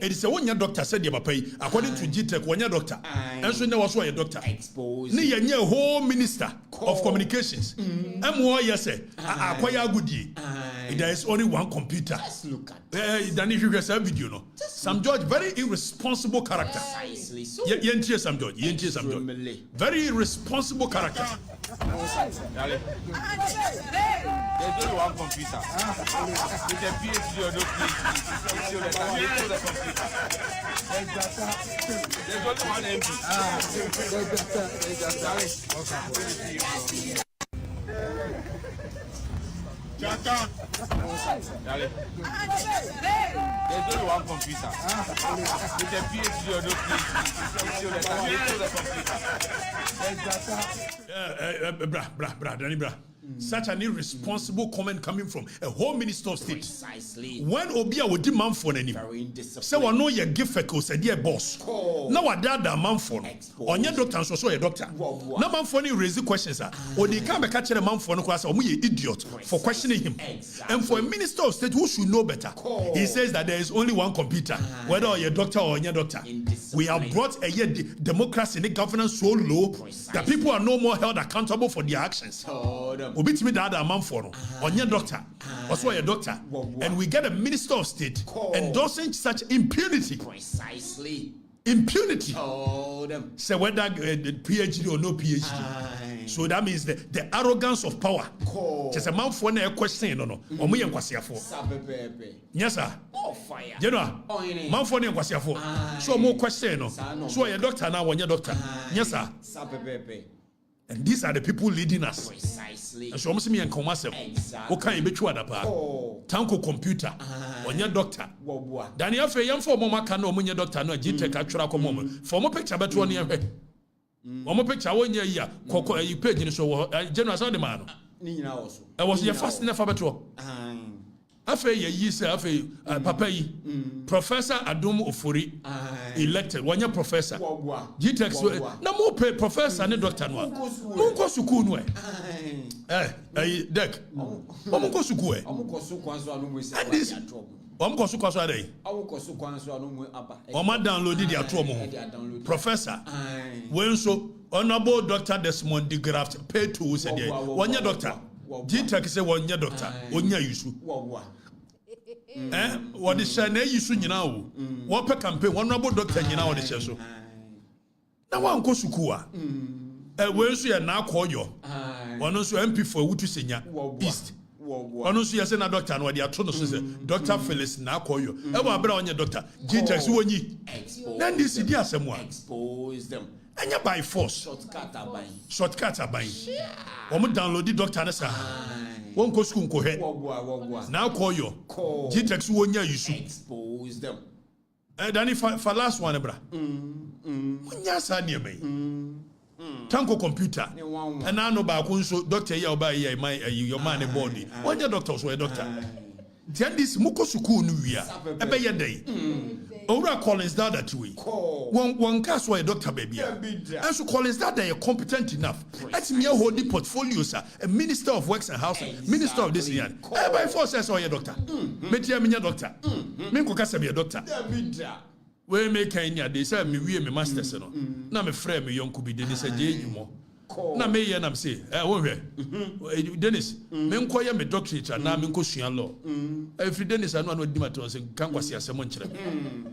It is a one year doctor said you pay according to GTech 1 year doctor. And so there was a doctor. Ni a whole minister of communications. Yes, acquire good ye. There is only one computer. Let's look at then if you guys have video, no. Some George, very irresponsible character. Yentie some George. Very irresponsible character. There's only one computer. With a PhD or no PhD. There's only one MP. Chaka. There's only one computer. With a PhD or no PhD. Such an irresponsible comment coming from a whole minister of state. Precisely. When Obia would demand for any, so I know your gift for said dear boss. Now I dad a man for on your doctor, so a doctor. No man for any raising questions, or they can't be catching a man for no class or me idiot for questioning him. And for a minister of state who should know better, he says that there is only one computer, whether you're a doctor or your doctor. We have brought a year democracy in the governance so low that people are no more held accountable for their actions. Obit me that man for on your doctor, also a doctor, and we get a minister of state endorsing such impunity. Precisely. Impunity. Say whether PhD or no PhD. So that means the arrogance of power. Just a man for a question, no. Or me and Kwasiafo. Yes, sir. Fire. You know, man for a Kwasiafo. So more question, no. So a doctor now, when your doctor. Yes, sir. And these are the people leading us. Precisely. And so I'm saying, exactly. What can you be true at Tanko computer, on your doctor. Daniel Fayam for Mama Cano, when your doctor, no, G-Tech, actual moment. For more picture, but 1 year. One more picture, 1 year, Coco, you paid in so General Sandman. I was your first never better. Afe ye say afe papa yi Professor Adum Ofori elected one year professor GTech na mo pay professor ne doctor no mo ko suku no dek mo ko suku and this mo ko suku so adai o ma download the ato mo professor when so honorable Dr. Desmond de Graft pay to say there one year doctor GTech say one year doctor onya yusu what is shane yusu nyina wo what pe campaign honorable doctor nyina wo de che so na wan ko suku a we so ye na akoyo ono so MP for Wutu Senya East ono so ye say na doctor no de ato no so say Dr. Phyllis na akoyo e wa bra onye doctor GTech so wonyi then this di asemo a expose them anya by force shortcut abai wo mo download the doctor na sa won ko school ko he na call you GTech so wonya yusu expose them Danny for last one bra wonya sa ne mai Tanko computer and I know ba ko so doctor ya oba ya your man body wonya doctor so a doctor then this muko school no wia e be ye dey Ora Collins that way. One cast why a doctor baby. And so Collins that they are competent enough. Let me hold the portfolio, sir. A minister of works and housing, minister of this year. By force says or your doctor. Metia me doctor. Me ko kasa be a doctor. We make Kenya they say me we me masters no. Na me frame me young could be they say je mo. na me ye nam say wo hwe Dennis me nko ye me doctorate na me nko sua law every Dennis anu anu di matter say kan kwase asem nkyere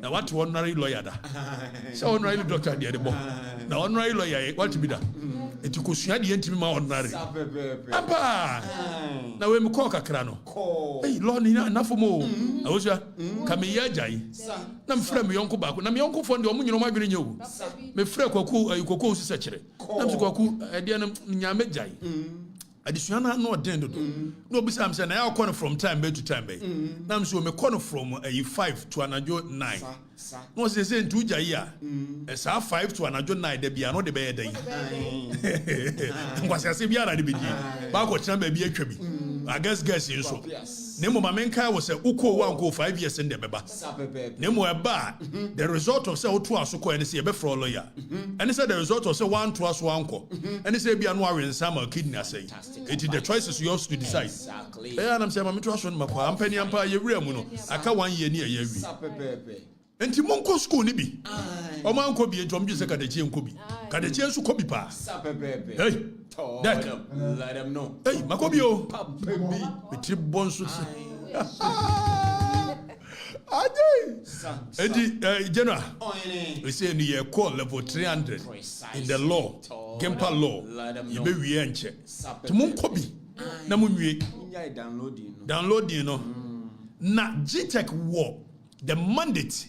na what honorary lawyer da so honorary doctor de bo na honorary lawyer what be da eti ko sua de ntimi ma honorary apa na we me call kakra no hey law ni na fo mo awosua ka me ye ajai na me frɛ me yonko ba ko na me yonko fo de o munyi no ma dwene nyewu me frɛ Kwaku osisa kyere na me Kwaku ade na nyame jai adisua na no den dodo no obisa am say na ya call from time to time na me so me call from 5 to anajo 9 no say ntu jai a esa 5 to anajo 9 da bia no de be ye dan ngwase ase bia na de be di ba ko tena ba bi atwa bi I guess nso nemo mamenka was a uko wa go 5 years in the beba nemo eba the result of say otu asoko and say be for lawyer and say the result of say one to us one ko and say bia no arensa ma kidney say it is the choices yours to decide exactly and I'm saying mamenka so no makwa ampani ampa ye wura mu no aka 1 year ni ye wi enti monko school ni bi o man ko bi entom bi se kadachie nko bi kadachie nso ko bi pa hey let them know hey makobi o baby biti bonso Ayitey edi general we say ni ye call level 300 in the law Gempa law you be wi enche to monko bi na munwie downloading no na GTech war the mandate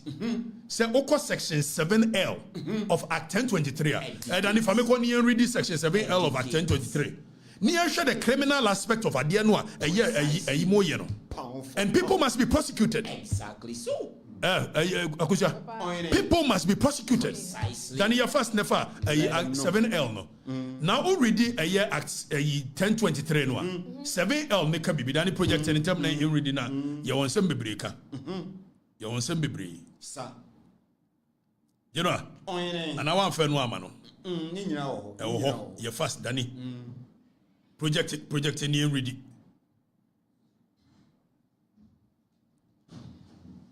say oko section 7L of Act 1023 and if I make one year read this section 7L of Act 1023 near share the criminal aspect of adia no and people must be prosecuted exactly so people must be prosecuted then your first never 7L no now already a year Act 1023 no 7L make be done project and term in reading na you want some bebreka you want some bebre sir you know and I want fair no amano you fast Danny project in ready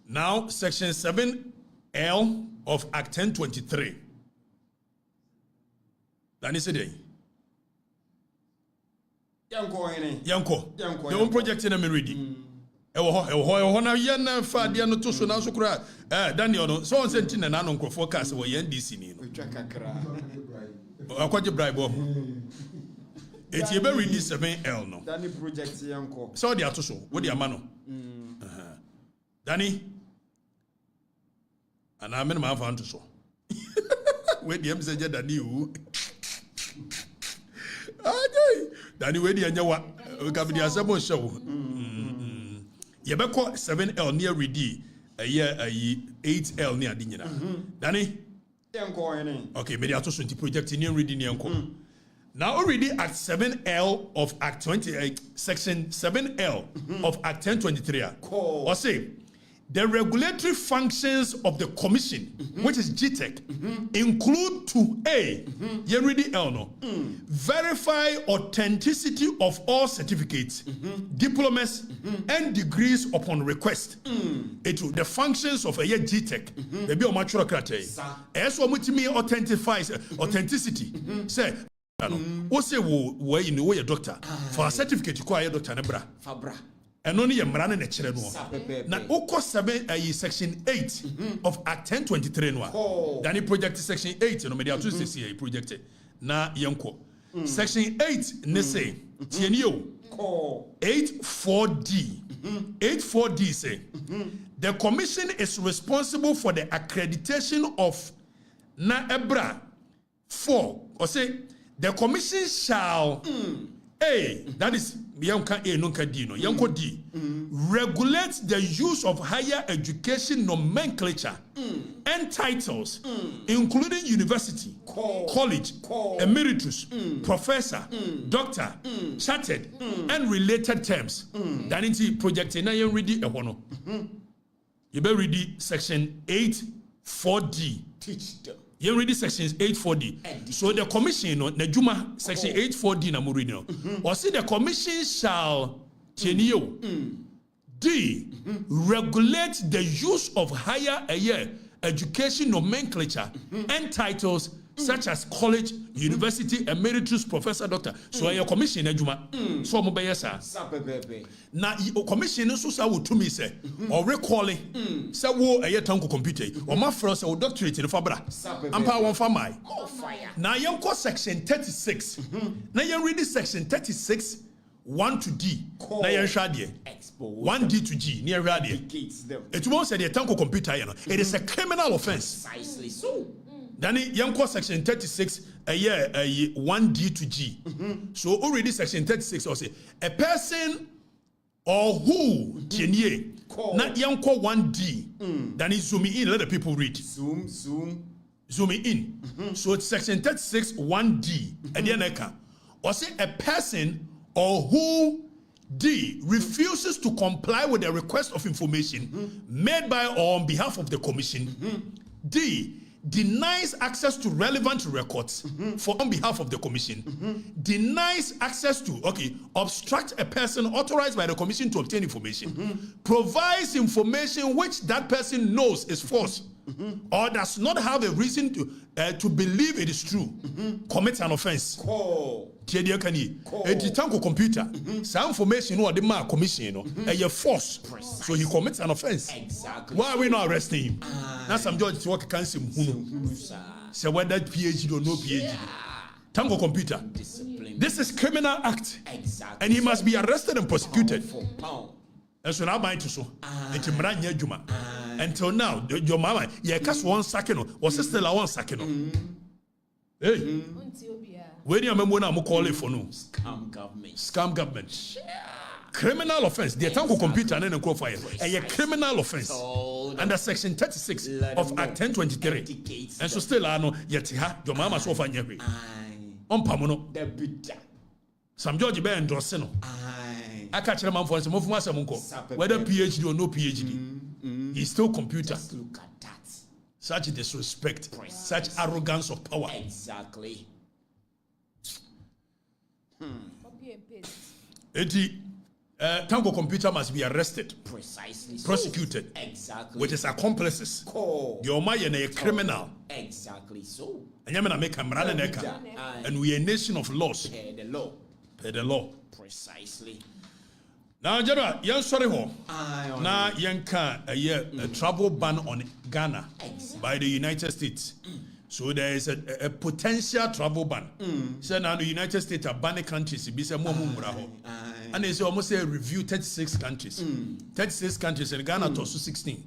now section 7L of Act 1023 Danny said yanko the one project in ready ewo na ye na fa de no to so na so kura Daniel no so on senti na no nkrofo cast wo ye NDC ni no twa kakra akwaje bribe o eti ebe read 7L no Dani project yanko so de ato so wo de ama no Dani ana me ma fa nto so we de mse je Dani o Ayitey Dani we de anya wa ka bi de asebo show Yebeko 7L near ready a year 8L near Dinina. Danny? Okay, maybe I told you project near reading Yanko. Now already at 7L of Act 28, section 7L of Act 1023. Or say the regulatory functions of the commission, which is GTech, include to A, verify authenticity of all certificates, diplomas, and degrees upon request. The functions of a GTech, maybe a mature criteria. As what authentifies authenticity. Say, what say, where you know your doctor for a certificate you call your doctor Fabra. And only a man and a children. Now, Oko 7 section 8 of Act 1023. Then he projected section 8. No, media to say he projected. Na yanko. Section 8 ne say tienio 84D. 84D say the commission is responsible for the accreditation of na ebra 4 or say the commission shall A, that is Yanka A Nunka Dino, Yanko D, regulate the use of higher education nomenclature and titles, including university, college, emeritus, professor, doctor, chartered, and related terms. That is project in I ready a one. You better read section 8.4D. Teach them. You read sections 8.4D. So the commission, the Juma section 8.4D na murido. Or say the commission shall D regulate the use of higher education nomenclature and titles, such as college, university, emeritus, professor, doctor. So your commission adwuma. So mo be yesa. Na commission nso sa wo tumi say or recalling say wo tanko computer. O ma fro say wo doctorate in fabra. Ampa won fa mai. Na yen ko section 36. Na yen read section 36 1 to D. Na yen hwa de. 1D to G near radio. It won't say the tanko computer, you know. It is a criminal offense. Precisely so. Then young section 36 a year 1D to G. So already section 36 or say a person or who tenye not young 1D. Then is zooming in, let the people read. Zooming in. So it's section 36 1D. And then or say a person or who D refuses to comply with the request of information made by or on behalf of the commission. D denies access to relevant records for on behalf of the commission. Denies access to obstruct a person authorized by the commission to obtain information. Provides information which that person knows is false or does not have a reason to believe it is true. Commits an offense. Tiedi akani enti tanko computer some information no the commission no a force so he commits an offense. Exactly. Why are we not arresting him? Now some judge to work cancel say whether PhD or no PhD. Tanko computer. This is criminal act. Exactly. And he must be arrested and prosecuted. And so now by to so it's mranya juma until now your mama yeah cast 1 second or sister la 1 second. Hey. When you remember when I'm calling for no scam government. Criminal offense. The tanko computer and then go fire. A criminal offense under section 36 of Act 1023. And so still I know yet your mama so far nyebe. Pamono. Some judge be endorse no. I catch them for some of whether PhD or no PhD. He's still computer. Just look at that. Such disrespect, such arrogance of power. Exactly. Copy and paste. Tango computer must be arrested, precisely, prosecuted, exactly, with his accomplices. Your man a criminal, exactly so. And you make and we are a nation of laws. Pay the law. Pay the law. Precisely. Now, General, you're sorry ho. Now, yanka a travel ban on Ghana by the United States. So there is a potential travel ban. So now the United States are banning countries. And they say almost say review 36 countries. 36 countries and Ghana to 16.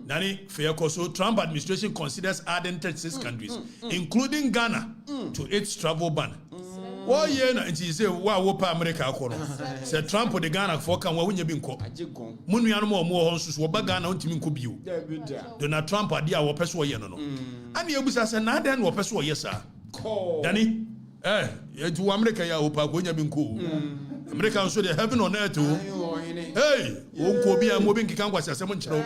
Nani fair so Trump administration considers adding 36 countries, including Ghana, to its travel ban. Why yeah, and she say wow America say Trump the Ghana for can we bin ko. Munu anmo mo honsus wo ba Ghana ontimi ko bio. Donald Trump ade a wo peso ye no no. Ani ebusa say na den wo peso ye sa. Dani to America ya wo pa ko nya bin ko. America also the heaven on earth. Hey, wonko bia mo bin kikan kwase asem nkyerɛ.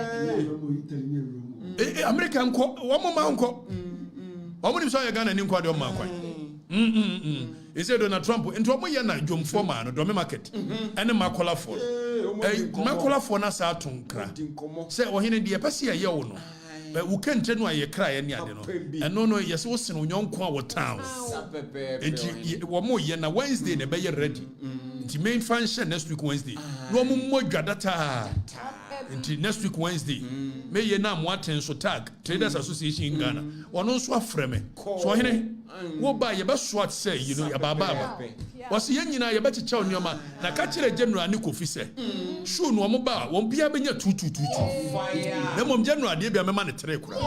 America nko wo mo ma nko. Wo mo ni so ye Ghana ni nko ade o ma kwan. He said Donald Trump into a year na jom forma no do market and makola for makola for na sa tonkra say ohene de pese ye wo no but we can't no aye kra ye ne ade no and no yes wo sin onyonko a wo town enti wo mo ye na Wednesday na be ye ready enti main function next week Wednesday no mo data enti next week Wednesday me ye na mo aten so tag Traders Association in Ghana wono so afreme so ohene wo ba ye be swat say you know ababa was ye nyina ye be chicha onioma na ka kire general ni kofi say show no mo ba won bia benya 2222 na mom general de bia mema ne tere kura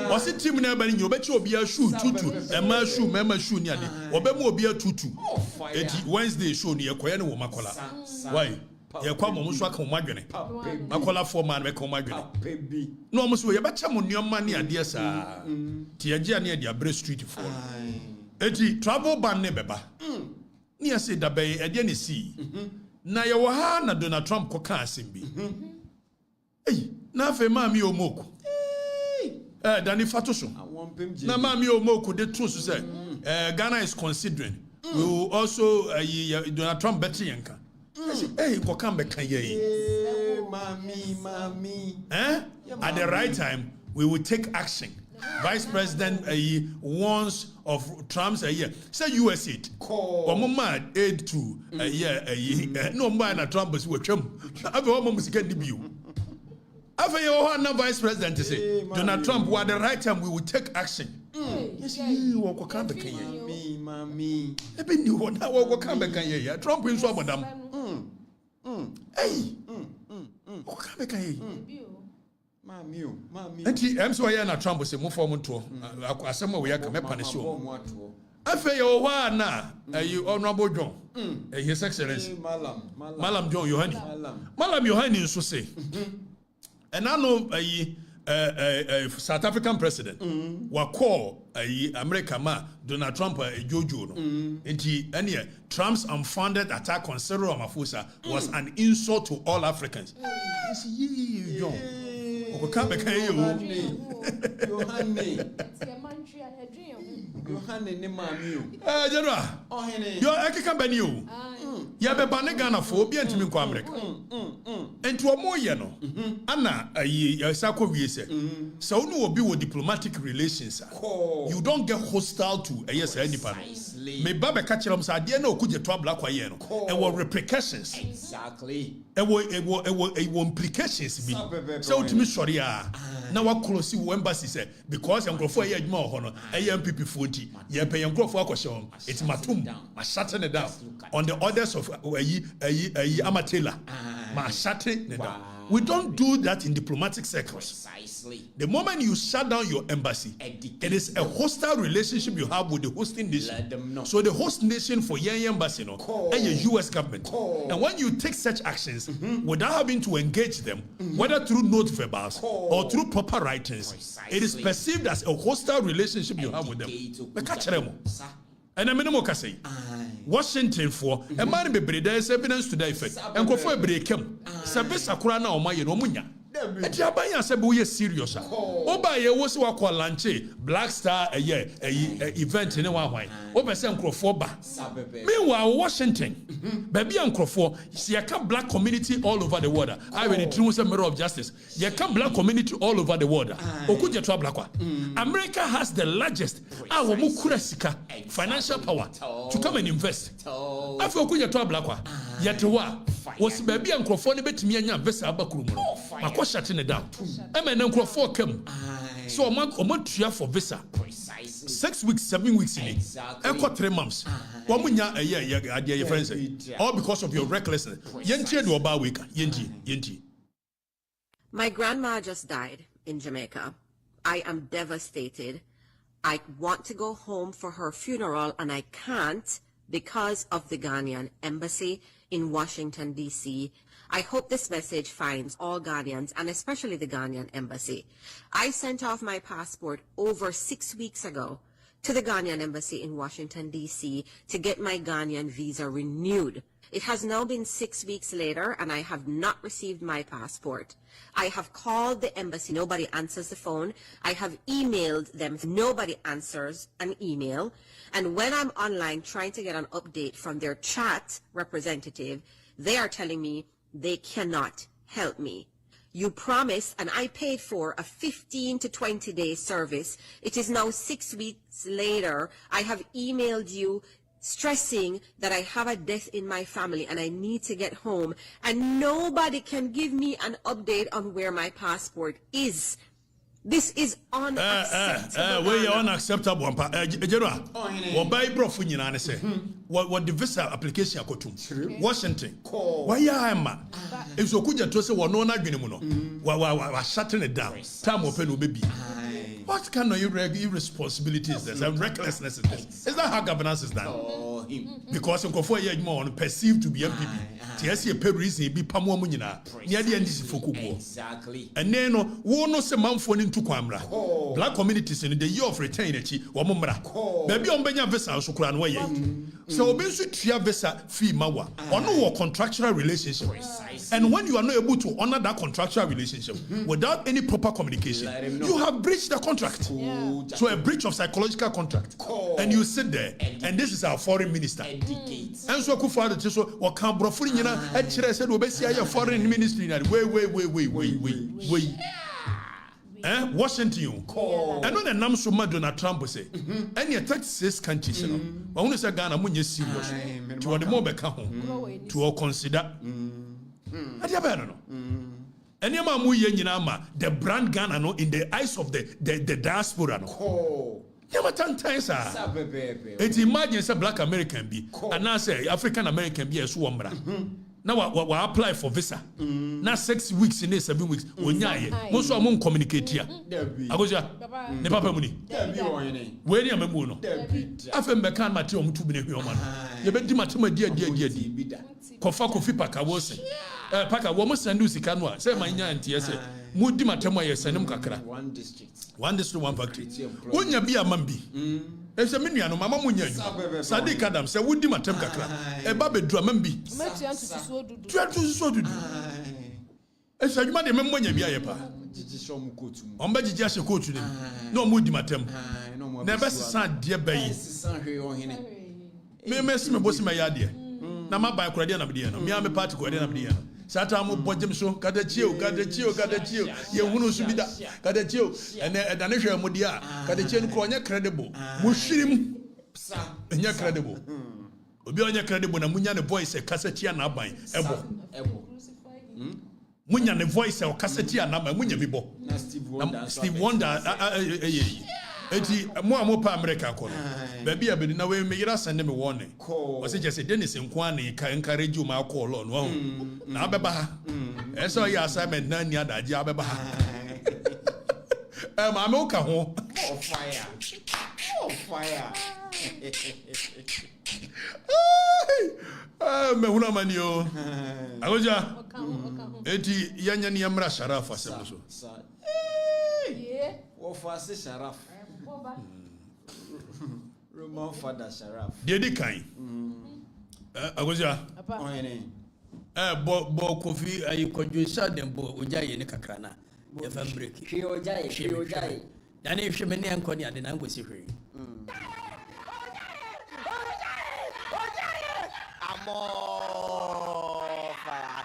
was team na ba ni obe chi obi a show 22 e ma show mema show ni ade obe mo obi a 22 eti Wednesday show ni ekoye ne wo makola why ye kwa mo so aka mo adwene makola for man be ko mo adwene no mo so ye be cha mo nioma ne ade sa ti agye ne ade abre street for eti travel ban ne beba ni ase da be ade ne si na ye wo ha na Donald Trump ko ka asem bi na fe ma mi omoku Dani Fatoso na ma mi omoku de true so say Ghana is considering we will also Donald Trump better yanka hey ko kan be kan ye mami at the right time we will take action Vice President warns of Trump's say US aid. Omo mad aid to no man na Trump is wetwam. Ave omo musika debut. Ave your Vice President say Donald Trump at the right time we will take action. Yes, you walk come back here. Me, mommy. Ebe ni ho na walk come back here. Trump in so madam. Hey. Walk come back here. Mommy. Enti em so na Trump say mo form to asem we aka me punish you. Afa yo wa na honorable John. His Excellency. Malam John Yohani. Malam Yohani nso say. And I know South African president call America ma Donald Trump Jojo no enti ene Trump's unfounded attack on Cyril Ramaphosa was an insult to all Africans. Yes, John. Okatakyie General. Yo ekeka bani o. Ya be bane Ghana for obi antimi nkwa America. Enti omo ye no. Ana ya sako wie se. Se onu obi wo diplomatic relations. You don't get hostile to any partner. Me baba ka kire say ade na okuje to abla kwa ye no. E wo repercussions. Exactly. E wo implications bi. Se otimi sori a na wa close wo embassy say because enkrofo ye adwuma ho no MPP foti ye pay enkrofo akoshe it's matum ma shutting it down on the orders of Amatela ma shutting it down. We don't do that in diplomatic circles. Precisely. The moment you shut down your embassy, it is a hostile relationship you have with the hosting nation. Let them know. So the host nation for your embassy and your US government. And when you take such actions without having to engage them, whether through note verbals or through proper writings, it is perceived as a hostile relationship you have with them. And I mean, say Washington for a man be there is evidence to that effect. And go for a break him. Service Akurana or my Romunya. Etiabaya said we are serious. Oba ye was wa kwa lanche Black Star event in one wine. Oba say Nkrofoba. Meanwhile Washington, baby Nkrofo, see can black community all over the world. I really true say mirror of justice. You can black community all over the world. Okuja to black one. America has the largest financial power to come and invest. After okuja to black one. Yet was baby Nkrofo ne betimi anya visa abakuru mu. Shutting it down. Nkrofo came. So omo tua for visa. 6 weeks, 7 weeks in it. Exactly. 3 months. Wamunya your friends. All because of your recklessness. My grandma just died in Jamaica. I am devastated. I want to go home for her funeral and I can't because of the Ghanaian embassy in Washington, D.C. I hope this message finds all Ghanaians and especially the Ghanaian embassy. I sent off my passport over 6 weeks ago to the Ghanaian embassy in Washington, D.C. to get my Ghanaian visa renewed. It has now been 6 weeks later and I have not received my passport. I have called the embassy, nobody answers the phone. I have emailed them, nobody answers an email. And when I'm online trying to get an update from their chat representative, they are telling me they cannot help me. You promised, and I paid for a 15 to 20 day service. It is now 6 weeks later. I have emailed you stressing that I have a death in my family and I need to get home. And nobody can give me an update on where my passport is. This is unacceptable. We are unacceptable. General, what by bro for you say? What the visa application akotum? Washington. Why ya ma? If so kuja to say we no na dwene mu no. We shutting it down. Time open baby. What kind of irresponsibility is this and recklessness is this? Is that how governance is done? Because Nkofo ye adwuma on perceived to be MPP. TSC pay reason be pamo mu nyina. Nya de ndisi fokugo. Exactly. And then wo no se manfo ni ntu kwamra. Black communities in the year of return echi wo mmra. Baby on benya visa so kura no ye. So obi so tua visa fee mawa. Ono wo contractual relationship. And when you are not able to honor that contractual relationship without any proper communication, you have breached the contract. Yeah. So a breach of psychological contract. And you sit there, and this is our foreign minister. And so Kufa the so what can brofuri nyina e kire said we be see your foreign ministry na wait. Washington. And when the name so Donald Trump say, and you 36 countries, you know, but when you say Ghana, when you serious, to what the more become to all consider. I don't know. And your mama, the brand Ghana no in the eyes of the diaspora. No. Never 10 times, it's imagine say black American be, and now say African American be a swammer. Now we apply for visa. Now 6 weeks in 7 weeks. When most of them communicate here. I go ja. Ne papa muni. Where you am no? Afem be kan mate om 2 minute human. You be di mate ma dia. Kofa kofi paka wo se. Paka wo mo sandu sika no a. Say man nya antie say. Mu di mate mo ye sanem kakra. One district, one factory. Wonya bi amambi. If you mean, Mama Munya, Sadiq Adam, say, would you matem kakra? A baby dramambi. Try to so do. If you might remember, you be a pa. On Baji just a coat to them. No mood matem. Never son, dear bay. May mess me bossy my idea. Nama by Quadian of Diana, me am a party Quadian of Diana. Satam bottom so, got a chill. You wouldn't be that. Got a chill, and then a share Modia, got a chill, credible. Mushim, and you're credible. Be on your credible, and Munya the voice a cassetia nabai, ebo. Munya the voice or cassetia number, Munya Bibo. Steve Wonder, Eti mo pa America ko. Baby abedi na we me yira send me warning. O se just Dennis Nkwane ka encourage you ma call on wo. Na abeba ha. Eso ya assignment na ni adaje abeba ha. Ma me uka ho. Oh fire. Me huna mani o. Agoja. Eti yanya ni amra sharafa asem so. Wo fa se sharafa. Roman father Sharaf. Dedi kind. Agoja. Bo coffee ayi Kwadwo sha dem bo ojaye ne kakrana. Ya fa break. Hwe ojaye. Dan e hwe me ne ankoni ade na ngosi hwe. Amo fire.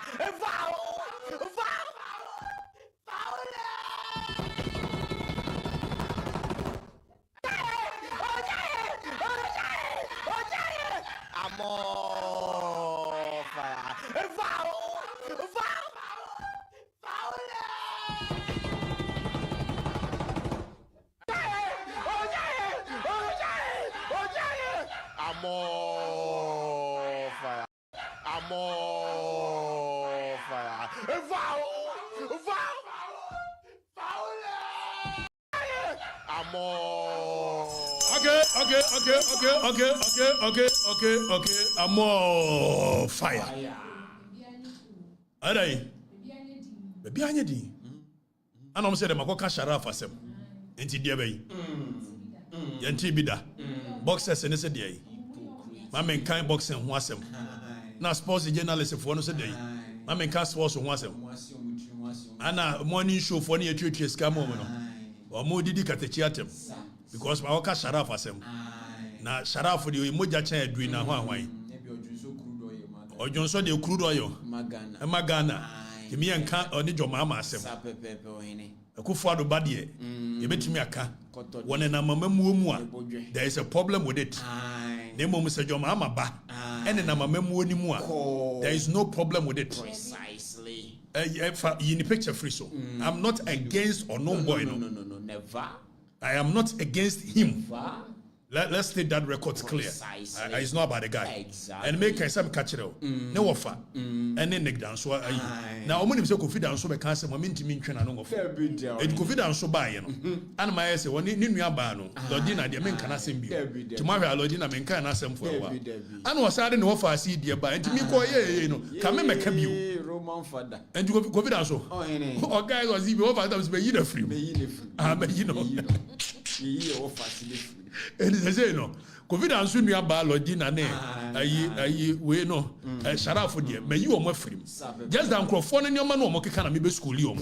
Okay. I'm more fire. Alright. Baby anyedi. Anom say dem akoka Sharaf asem. Enti dia bayi. Yenti bida. Boxers ne say dia yi. Ma men kan boxing ho asem. Na sports journalist for no say dia yi. Ma men kan sports ho asem. Ana morning show for ne etwetwe scam mo no. O mo didi katechi atem. Because ma akoka Sharaf asem. Na Sharaf de moja chan adui na ho ahwan. Ojonso de crude oil. Magana. Kimi enka oni jomama asem. Akufuado badie. Yebetimi aka. Wona na mamamu mu a there is a problem with it. Na mom se jomama ba. Ene na mamamu oni mu a there is no problem with it. Precisely. You need picture free so. I'm not against or no boy no. No, never. I am not against him. Never. Let's take that record clear. It's not about the guy. Exactly. And make some catch it out. No offer. And then neck down. So now I'm going to confidence so I can't say my minty min train and offer. It confidence so by you. And my say one in your bano. Lordina, the men cannot send you. Tomorrow, Lordina, men cannot send for a while. And was I didn't offer I see dear by and to me call you know. Come and make you Roman father. And you go confidence so. Oh, guys was even over that was by you free. But you know. And they say no. Confidence in your biology na ne. Ayi we no. Sharaf there. May you more free. Just down microphone in your man no can me be school you.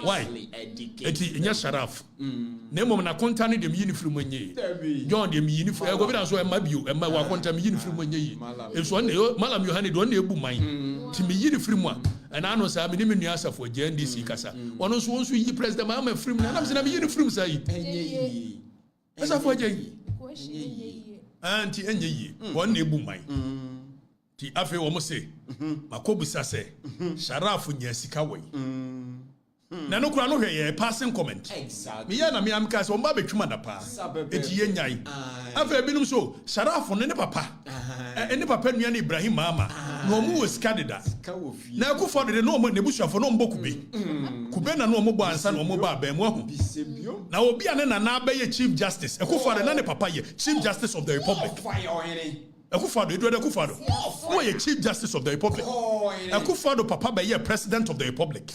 Why? Eti nya Sharaf. Na mom na content dem uniform wenye. John dem uniform. Confidence so e mabiu. E ma wa content me uniform wenye. If so na Malam Yohane do na ebu man. Ti me uniform a and I know say me ni asa for JNDC kasa one nso won so yi president Mahama free me na say na me yi free say enye asa for je anti enye yi won na ebu mai ti afi wo mo say makobusa say Sharaf nya sika wai na no kura no hwe ye passing comment exactly me ya na me am ka say won ba betwuma na pa eti ye nyai afi binum so Sharaf ne papa ene papa nua na Ibrahim Mahama no mo was candidate na Akufo de no mo nebusuafo no mbo kube na no mo bo ansa no mo ba ba mu ahu na obi ane na na ba ye chief justice Akufo de na ne papa ye chief justice of the republic Akufo do no ye chief justice of the republic Akufo do papa ba ye president of the republic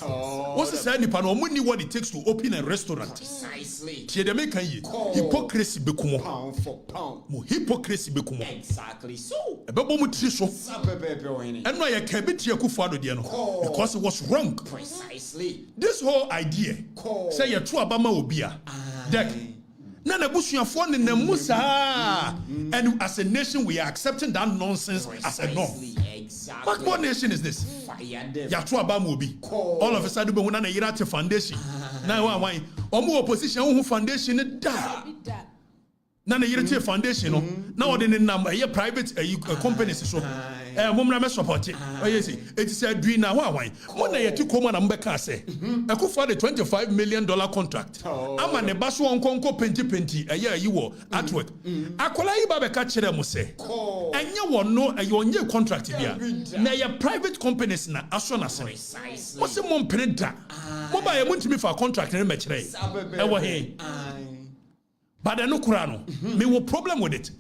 what's say nipa no mo ni what it takes to open a restaurant precisely tie de make yi hypocrisy be kumo pound for pound mo hypocrisy be kumo exactly so e be bo mo tri so and no ye ka be tie Akufo do de no because it was wrong precisely this whole idea say ye to abama obi a dek na busuafo ne namu saa and as a nation we are accepting that nonsense as a norm. Exactly. What nation is this? Ya to abama obi all of a sudden be na Yirate foundation na wan omo opposition who foundation da na Yirate foundation no na ode ne nam private companies so mumra me support yes it is a dream na wan mo na yeti koma na mbeka say Akufo the $25 million contract ama ne baso onkonko penti yi wo artwork akola yi ba beka kire mo say enye wo no onye contract bia na ye private companies na aso na say mo se mo mpenda mo ba ye muntimi fa contract ne me kire e wo he but I no kurano me wo problem with it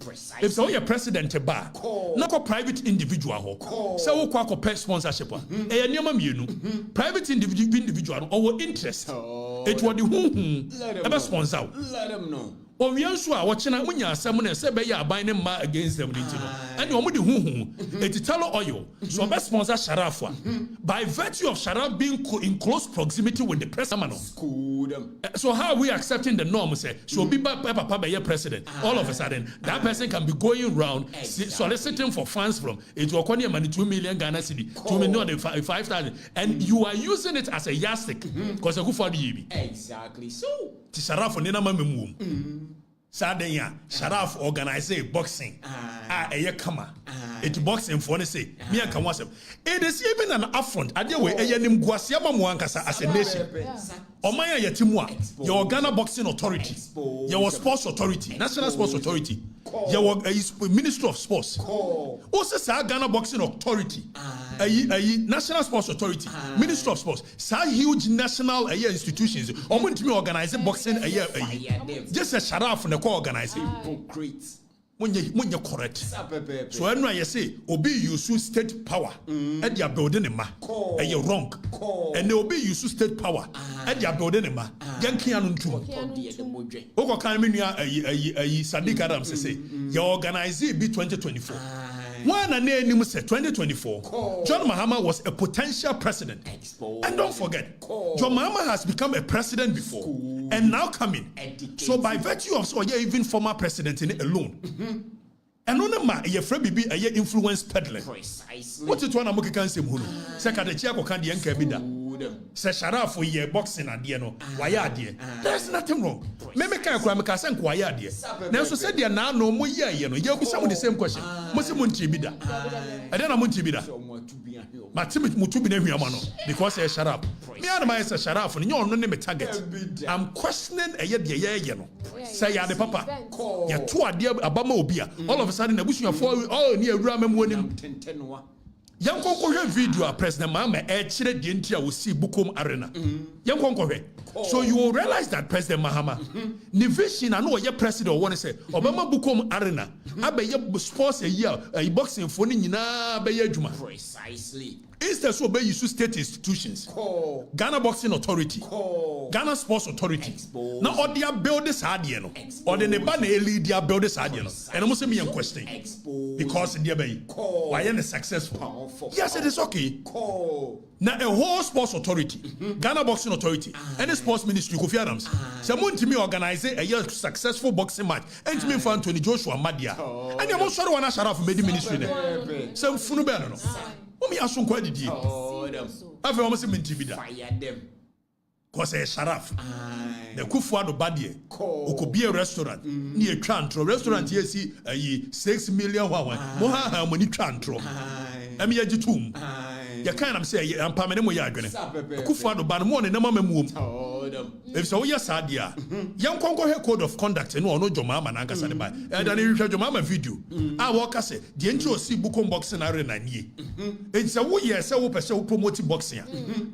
if so your president ba na ko private individual ho say wo kwa ko pay sponsorship e nyama mienu private individual or interest it what the e be sponsor let them know Owianso a wochena munya asem na se be ya aban ne ma against them nti no and omo de etitalo oil so be sponsor Sharaf by virtue of Sharaf being in close proximity with the president so how are we accepting the norm say so be papa be president all of a sudden that person can be going around soliciting for funds from it will cost money 2 million Ghana cedi 2 million 5,000 and you are using it as a yardstick because Akufo do yibi exactly so ti Sharaf ne na mamemu Sadenya, Sharaf organize boxing. Kama. It's boxing for ne say. Me and Kamwasem. It is even an affront. Adewe eyenim guasiama Nkansah as a nation. Omaya yetimwa. Your Ghana Boxing Authority. Your Sports Authority. National Sports Authority. Your Ministry of Sports. Also sa Ghana Boxing Authority. National Sports Authority. Ministry of Sports. Sa huge national institutions. Omuntimi organize boxing just a Sharaf na ko organize. Hypocrites. When you correct. So I know you say obi use state power and you are building ma and you're wrong. And they obi use state power and you are building ma. Yanki anuntu. Oko kan me nua Sadiq Adams say you organize be 2024. One and name say 2024. John Mahama was a potential president. And don't forget, John Mahama has become a president before and now coming. So by virtue of even former president in it alone. And on ma ye free bibi a influence peddling. What it one amuki kan sem hunu. Sekade chia ko kan de enka bi da. Se Sharaf ye boxing ade no. Why ade? There's nothing wrong. Me kan kura me ka sen ko why ade. Na so said na no mo ye no. Ye obisa mo the same question. Mo se mo nti bi da. Ade na mo nti bi da. Ma timi mutu bi na hwiama no because e Sharaf. Me and my say Sharaf no no ne me target. I'm questioning e ye no. Say ya de papa. Ya to ade abama obi a. All of a sudden abusuafo all ni awura mamu anim. Yankonko video a President Mahama kire de ntia wo si Bukom arena. Yankonko. So you will realize that President Mahama ni vision and ye president want to say Obama Bukom arena abeye sports a year boxing for ni nyina abeye adwuma precisely. Instead so be use state institutions. Ghana Boxing Authority. Ghana Sports Authority. Now all they build this idea no. Or the neba na lead they build this idea no. And almost me question. Because they be why are successful? Yes, it is okay. Now a whole sports authority, Ghana Boxing Authority, and the sports ministry Kofi Adams. Someone to me organize a year successful boxing match. And to me for Anthony Joshua Madia. And you most sure one Sharaf made the ministry there. Some funu be no. Me asun kwa didi. Afi almost intimidated. Fire them. Cause a sharaf. The Kufuado badie. Oko be a restaurant. Near Trantro. Restaurant here see 6 million wawan. Moha money Trantro. Emi ajitum. Ya kind of say I'm permanent mo yagene. Kufuado ban mo ne na mama mu. If so ya sadia. Young Congo code of conduct no Joma man Nkansah de ba. E da ne hwe Joma video. A wo ka se de nti o si Bukom boxing arena nie. E se wo ye se wo pese wo promote boxing a.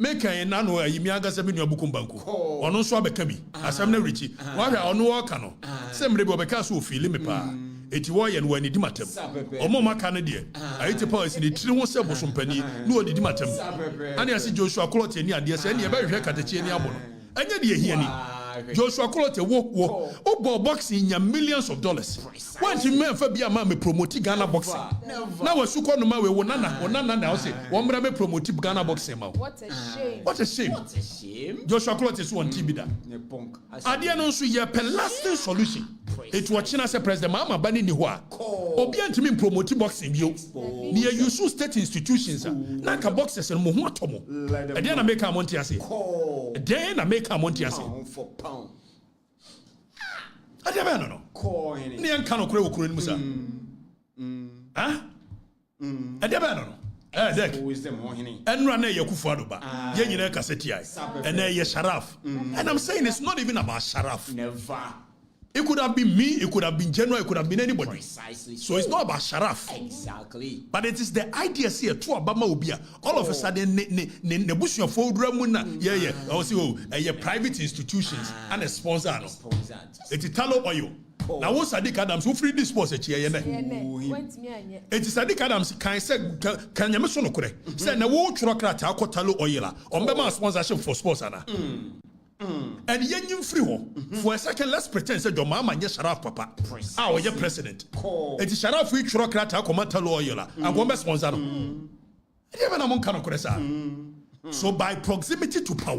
Make an na no ayimi Nkansah bi no Bukom banku. Ono so abeka bi. Asem na richi. Wa hwe ono wo ka no. Se mre bi obeka so ofili me pa. Eti wo ye no ani di matem. Omo maka no de. Ayitey policy ni tiri ho se bosompani no oni di matem. Ani asi Joshua Klot ni ade se ne e ba hwe katachie ni abo no. Anya de ehia ni. Joshua Klot wo obo boxing nya millions of dollars. When you men fa bia ma me promote Ghana boxing. Na wasu ko no ma we wona na o say wo mra me promote Ghana boxing ma. What a shame. What a shame. What a shame. Joshua Klot is one TB da. Ade no so ye per lasting solution. It was China say President Mahama bani ni ho a. Obi antimi promote boxing bio. Ni you use state institutions na ka boxers no mo ho atomo. Ade na make am monte ase. Ade na make am monte ase. For pound. Ade ba no. Coin. Ni anka no kure wo kuro ni musa. Ah? Ade ba no. Dek. Who is the mohini? Enra na ye Kufuado ba. Ye nyina kaseti ai. And ye Sharaf. And I'm saying it's not even about Sharaf. Never. It could have been me, it could have been General, it could have been anybody. Precisely. So it's not about Sharaf. Exactly. But it is the idea here to Obama Obia. All of a sudden, ne bush your phone ramuna. Yeah. Also, private institutions and a sponsor. It is Talo Oil. Now, what's Sadiq Adams who free this sponsor here? It is Sadiq Adams can say, can you mention correct? Say, na wo churokrata ko Talo Oil. Ombema sponsorship for sports. And yen free for a second, let's pretend say Mama and Sharaf Papa. Our your president. It is Sharaf we churokrata ko Matalo Oil. And one sponsor. So by proximity to power.